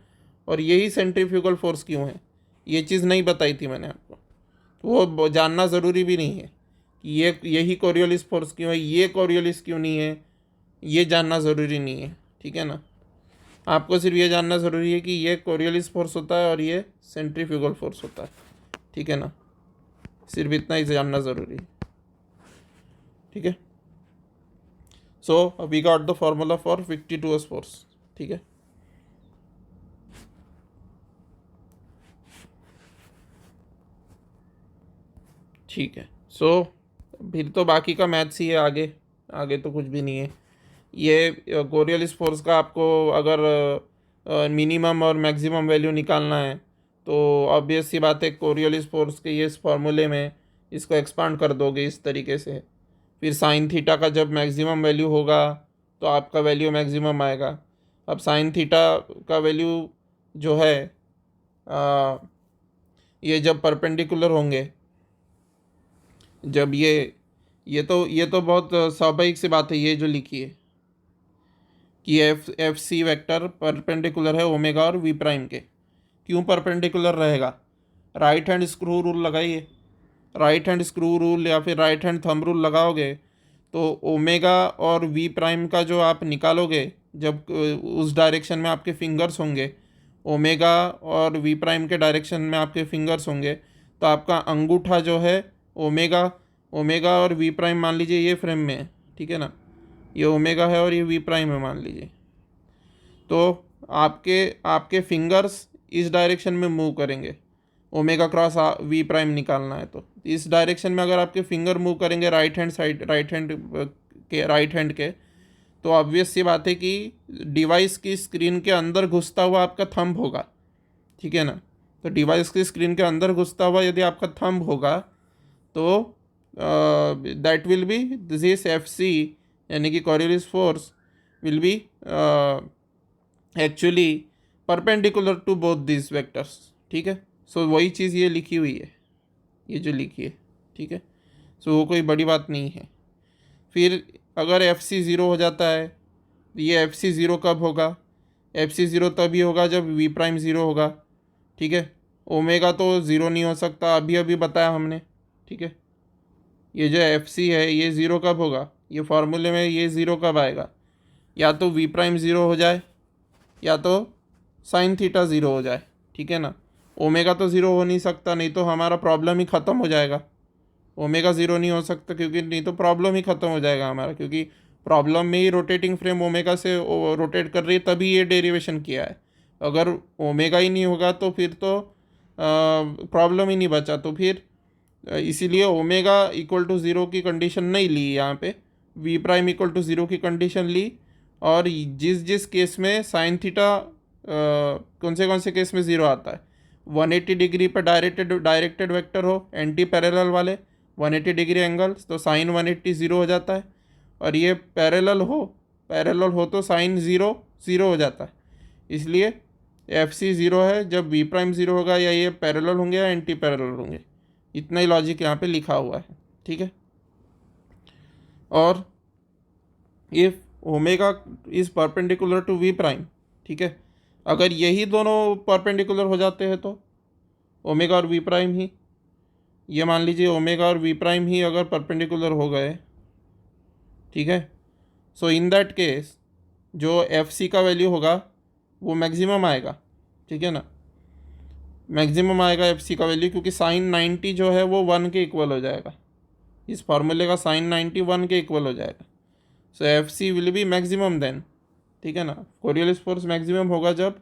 और यही सेंट्रीफ्यूगल फोर्स क्यों है, ये चीज़ नहीं बताई थी मैंने आपको। तो वो जानना ज़रूरी भी नहीं है कि यही कोरियोलिस फोर्स क्यों है, ये कोरियोलिस क्यों नहीं है, ये जानना ज़रूरी नहीं है, ठीक है ना। आपको सिर्फ ये जानना ज़रूरी है कि ये कोरियोलिस फोर्स होता है और ये सेंट्रीफ्यूगल फोर्स होता है, ठीक है ना, सिर्फ इतना ही जानना ज़रूरी है, ठीक है। So we got the formula for fictitious force, ठीक है। ठीक है, सो फिर तो बाकी का मैथ्स ही है, आगे आगे तो कुछ भी नहीं है। ये कोरियोलिस फोर्स का आपको अगर मिनिमम और मैक्सिमम वैल्यू निकालना है तो ऑब्वियस सी बात है, कोरियोलिस फोर्स के ये इस फॉर्मूले में इसको एक्सपांड कर दोगे इस तरीके से। फिर साइन थीटा का जब मैक्सिमम वैल्यू होगा तो आपका वैल्यू मैक्सिमम आएगा। अब साइन थीटा का वैल्यू जो है ये जब परपेंडिकुलर होंगे, जब ये तो बहुत स्वाभाविक सी बात है ये जो लिखी है कि एफ सी वेक्टर परपेंडिकुलर है ओमेगा और वी प्राइम के। क्यों परपेंडिकुलर रहेगा, राइट हैंड स्क्रू रूल लगाइए, राइट हैंड स्क्रू रूल या फिर राइट हैंड थंब रूल लगाओगे तो ओमेगा और वी प्राइम का जो आप निकालोगे, जब उस डायरेक्शन में आपके फिंगर्स होंगे, ओमेगा और वी प्राइम के डायरेक्शन में आपके फिंगर्स होंगे, तो आपका अंगूठा जो है ओमेगा और वी प्राइम मान लीजिए ये फ्रेम में है, ठीक है ना, ये ओमेगा है और ये वी प्राइम है मान लीजिए। तो आपके फिंगर्स इस डायरेक्शन में मूव करेंगे, ओमेगा क्रॉस वी प्राइम निकालना है तो इस डायरेक्शन में अगर आपके फिंगर मूव करेंगे राइट हैंड के तो ऑब्वियस सी बात है कि डिवाइस की स्क्रीन के अंदर घुसता हुआ आपका थंब होगा, ठीक है ना। तो डिवाइस की स्क्रीन के अंदर घुसता हुआ यदि आपका थंब होगा तो that will be this F C, यानी कि Coriolis force will be actually perpendicular to both this vectors, ठीक है। सो वही चीज़ ये लिखी हुई है, ये जो लिखी है, ठीक है। सो वो कोई बड़ी बात नहीं है। फिर अगर एफ सी ज़ीरो हो जाता है तो ये एफ सी ज़ीरो कब होगा, एफ सी ज़ीरो तभी होगा जब वी प्राइम ज़ीरो होगा, ठीक है। ओमेगा तो ज़ीरो नहीं हो सकता, अभी अभी बताया हमने, ठीक है। ये जो एफ सी है ये ज़ीरो कब होगा, ये फार्मूले में ये ज़ीरो कब आएगा, या तो वी प्राइम ज़ीरो हो जाए या तो साइन थीटा ज़ीरो हो जाए, ठीक है ना। ओमेगा तो ज़ीरो हो नहीं सकता, नहीं तो हमारा प्रॉब्लम ही ख़त्म हो जाएगा। ओमेगा ज़ीरो नहीं हो सकता क्योंकि नहीं तो प्रॉब्लम ही ख़त्म हो जाएगा हमारा, क्योंकि प्रॉब्लम में ही रोटेटिंग फ्रेम ओमेगा से रोटेट कर रही है तभी ये डेरिवेशन किया है। अगर ओमेगा ही नहीं होगा तो फिर तो प्रॉब्लम ही नहीं बचा। तो फिर इसीलिए ओमेगा इक्वल टू ज़ीरो की कंडीशन नहीं ली यहाँ पे, V prime equal to zero की कंडीशन ली। और जिस जिस केस में साइन थीटा कौन से केस में ज़ीरो आता है, 180 डिग्री पर डायरेक्टेड वेक्टर हो, एंटी पैरेलल वाले 180 डिग्री एंगल्स, तो साइन 180 ज़ीरो हो जाता है। और ये पैरेलल हो तो साइन ज़ीरो हो जाता है। इसलिए एफ सी ज़ीरो है जब वी प्राइम ज़ीरो होगा, या ये पैरेलल होंगे या एंटी पैरेलल होंगे। इतना ही लॉजिक यहाँ पे लिखा हुआ है, ठीक है। और if omega is perpendicular to V prime, ठीक है, अगर यही दोनों परपेंडिकुलर हो जाते हैं तो ओमेगा और वी प्राइम ही, ये मान लीजिए ओमेगा और वी प्राइम ही अगर परपेंडिकुलर हो गए, ठीक है, सो इन दैट केस जो एफ सी का वैल्यू होगा वो मैक्सिमम आएगा, ठीक है ना। मैक्सिमम आएगा एफ सी का वैल्यू, क्योंकि साइन 90 जो है वो 1 के इक्वल हो जाएगा। इस फार्मूले का साइन 90 1 के इक्वल हो जाएगा। So F C will be maximum then, ठीक है ना। कोरियोलिस फोर्स मैक्सिमम होगा जब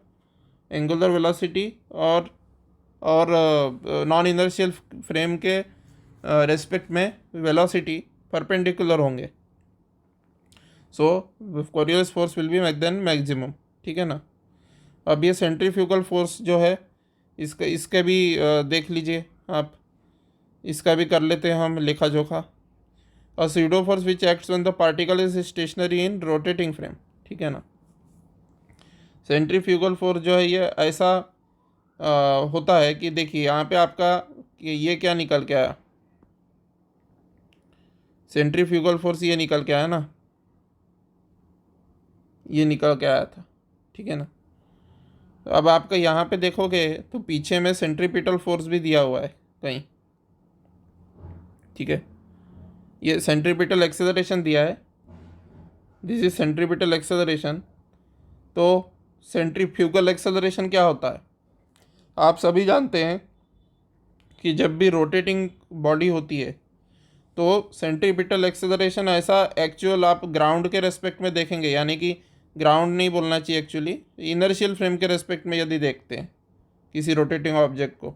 एंगुलर वेलोसिटी और नॉन इनर्शियल फ्रेम के रेस्पेक्ट में वेलोसिटी परपेंडिकुलर होंगे। So Coriolis force will be then maximum, ठीक है ना। अब ये सेंट्रीफ्यूगल फोर्स जो है इसका भी देख लीजिए आप, इसका भी कर लेते हैं हम लेखा जोखा। A pseudo force which acts when the particle is stationary in rotating frame, ठीक है ना। सेंट्रीफ्यूगल फोर्स जो है ये ऐसा होता है कि देखिए यहाँ पे आपका ये क्या निकल के आया, सेंट्रीफ्यूगल फोर्स ये निकल के आया ना, ये निकल के आया था, ठीक है ना। तो अब आपका यहाँ पे देखोगे तो पीछे में सेंट्रीपिटल फोर्स भी दिया हुआ है कहीं, ठीक है। ये सेंट्रीपिटल एक्सेलरेशन दिया है, दिस इज सेंट्रीपिटल एक्सेलरेशन। तो सेंट्रीफ्यूगल एक्सेलरेशन क्या होता है, आप सभी जानते हैं कि जब भी रोटेटिंग बॉडी होती है तो सेंट्रीपिटल एक्सेलरेशन ऐसा एक्चुअल आप ग्राउंड के रेस्पेक्ट में देखेंगे, यानी कि ग्राउंड नहीं बोलना चाहिए एक्चुअली, इनर्शियल फ्रेम के रेस्पेक्ट में यदि देखते हैं किसी रोटेटिंग ऑब्जेक्ट को,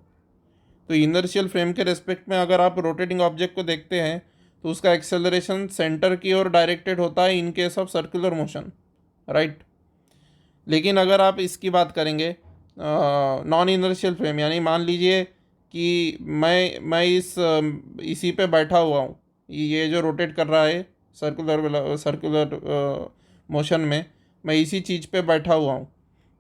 तो इनर्शियल फ्रेम के रेस्पेक्ट में अगर आप रोटेटिंग ऑब्जेक्ट को देखते हैं तो उसका एक्सेलरेशन सेंटर की ओर डायरेक्टेड होता है in case of circular motion, right. लेकिन अगर आप इसकी बात करेंगे नॉन इनर्शियल फ्रेम, यानी मान लीजिए कि मैं इसी पे बैठा हुआ हूँ, ये जो रोटेट कर रहा है सर्कुलर मोशन में, मैं इसी चीज़ पे बैठा हुआ हूँ,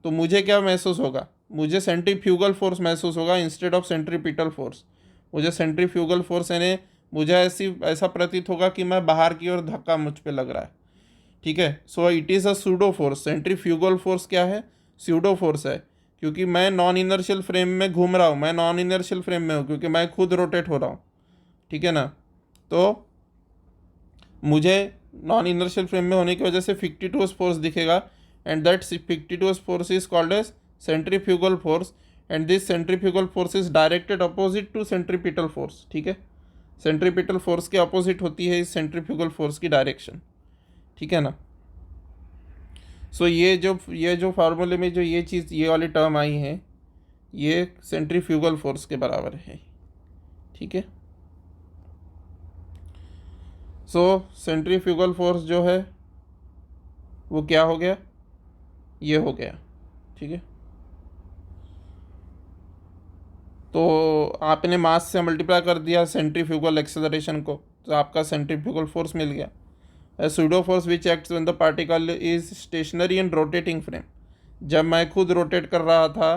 तो मुझे क्या महसूस होगा, मुझे सेंट्रीफ्यूगल फोर्स महसूस होगा इंस्टेड ऑफ सेंट्रीपिटल फोर्स। मुझे सेंट्रीफ्यूगल फोर्स यानी मुझे ऐसा प्रतीत होगा कि मैं बाहर की ओर धक्का मुझ पे लग रहा है, ठीक है। So it is a pseudo force. Centrifugal force क्या है, सूडो फोर्स है, क्योंकि मैं नॉन इनर्शियल फ्रेम में घूम रहा हूँ, मैं नॉन इनर्शियल फ्रेम में हूँ क्योंकि मैं खुद रोटेट हो रहा हूँ, ठीक है ना। तो मुझे नॉन इनर्शियल फ्रेम में होने की वजह से फिक्टिटुअस फोर्स दिखेगा, and that fictitious force is called as centrifugal force, and this centrifugal force is directed opposite to centripetal force, ठीक है। सेंट्रीपिटल फोर्स के अपोजिट होती है इस सेंट्रीफ्यूगल फोर्स की डायरेक्शन, ठीक है ना। सो ये जो फार्मूले में जो ये चीज़ ये वाली टर्म आई है ये सेंट्रीफ्यूगल फोर्स के बराबर है, ठीक है। सो सेंट्रीफ्यूगल फोर्स जो है वो क्या हो गया, ये हो गया, ठीक है। तो आपने मास से मल्टीप्लाई कर दिया सेंट्रीफ्यूगल एक्सेलरेशन को, तो आपका सेंट्रीफ्यूगल फोर्स मिल गया। A pseudo force which acts when the particle is stationary and rotating frame, जब मैं खुद रोटेट कर रहा था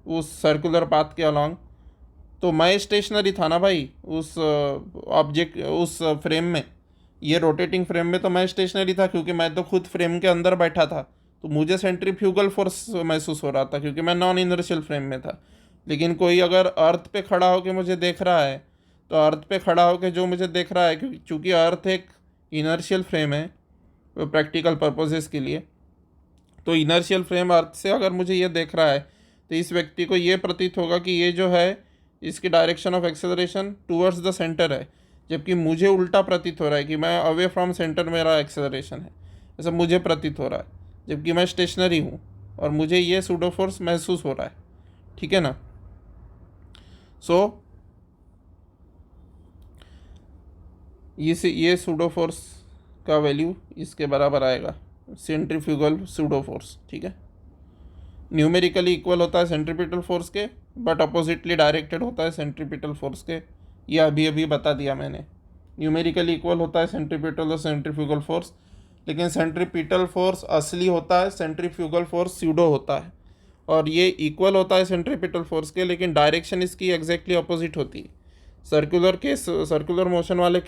उस सर्कुलर पाथ के अलॉन्ग, तो मैं स्टेशनरी था ना भाई उस ऑब्जेक्ट उस फ्रेम में, ये रोटेटिंग फ्रेम में तो मैं स्टेशनरी था क्योंकि मैं तो खुद फ्रेम के अंदर बैठा था, तो मुझे सेंट्रीफ्यूगल फोर्स महसूस हो रहा था क्योंकि मैं नॉन इनर्शियल फ्रेम में था। लेकिन कोई अगर अर्थ पे खड़ा होकर मुझे देख रहा है, तो अर्थ पे खड़ा होकर जो मुझे देख रहा है, क्योंकि अर्थ एक इनर्शियल फ्रेम है वो प्रैक्टिकल पर्पसेस के लिए। तो इनर्शियल फ्रेम अर्थ से अगर मुझे ये देख रहा है तो इस व्यक्ति को ये प्रतीत होगा कि ये जो है इसकी direction of acceleration towards the centre है, जबकि मुझे उल्टा प्रतीत हो रहा है कि मैं अवे फ्रॉम सेंटर मेरा एक्सेलरेशन है, ऐसा मुझे प्रतीत हो रहा है, जबकि मैं स्टेशनरी हूँ और मुझे ये सूडो फोर्स महसूस हो रहा है। ठीक है ना। सो ये सूडो फोर्स का वैल्यू इसके बराबर आएगा सेंट्रीफ्यूगल सूडो फोर्स। ठीक है, न्यूमेरिकली इक्वल होता है सेंट्रीपिटल फोर्स के, बट अपोजिटली डायरेक्टेड होता है सेंट्रीपिटल फोर्स के। ये अभी अभी बता दिया मैंने। न्यूमेरिकली इक्वल होता है सेंट्रीपिटल और सेंट्रीफ्यूगल फोर्स, लेकिन सेंट्रीपिटल फोर्स असली होता है, सेंट्रीफ्यूगल फोर्स स्यूडो होता है। और ये इक्वल होता है सेंट्रीपिटल फोर्स के, लेकिन डायरेक्शन इसकी एग्जैक्टली अपोजिट होती है। सर्कुलर मोशन वाले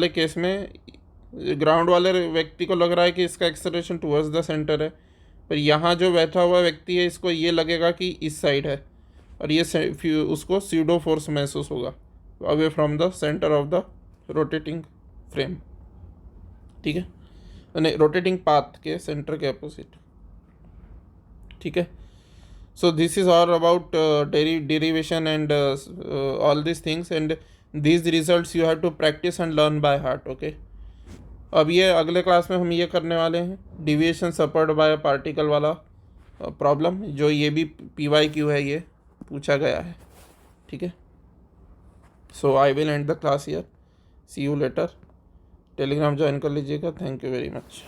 केस में ग्राउंड वाले व्यक्ति को लग रहा है कि इसका एक्सेलरेशन टुवर्ड्स द सेंटर है, पर यहाँ जो बैठा हुआ व्यक्ति है इसको ये लगेगा कि इस साइड है, और ये उसको स्यूडो फोर्स महसूस होगा away from the centre of the rotating frame. ठीक है, नहीं, रोटेटिंग पाथ के सेंटर के अपोजिट। ठीक है। So this is all about derivation and all these things, and these results you have to practice and learn by heart. Okay. अब ये अगले क्लास में हम ये करने वाले हैं डिविएशन सपोर्ट बाय पार्टिकल वाला प्रॉब्लम, जो ये भी PYQ है, ये पूछा गया है। ठीक है। So I will end the class here, see you later. Telegram join कर लीजिएगा। Thank you very much.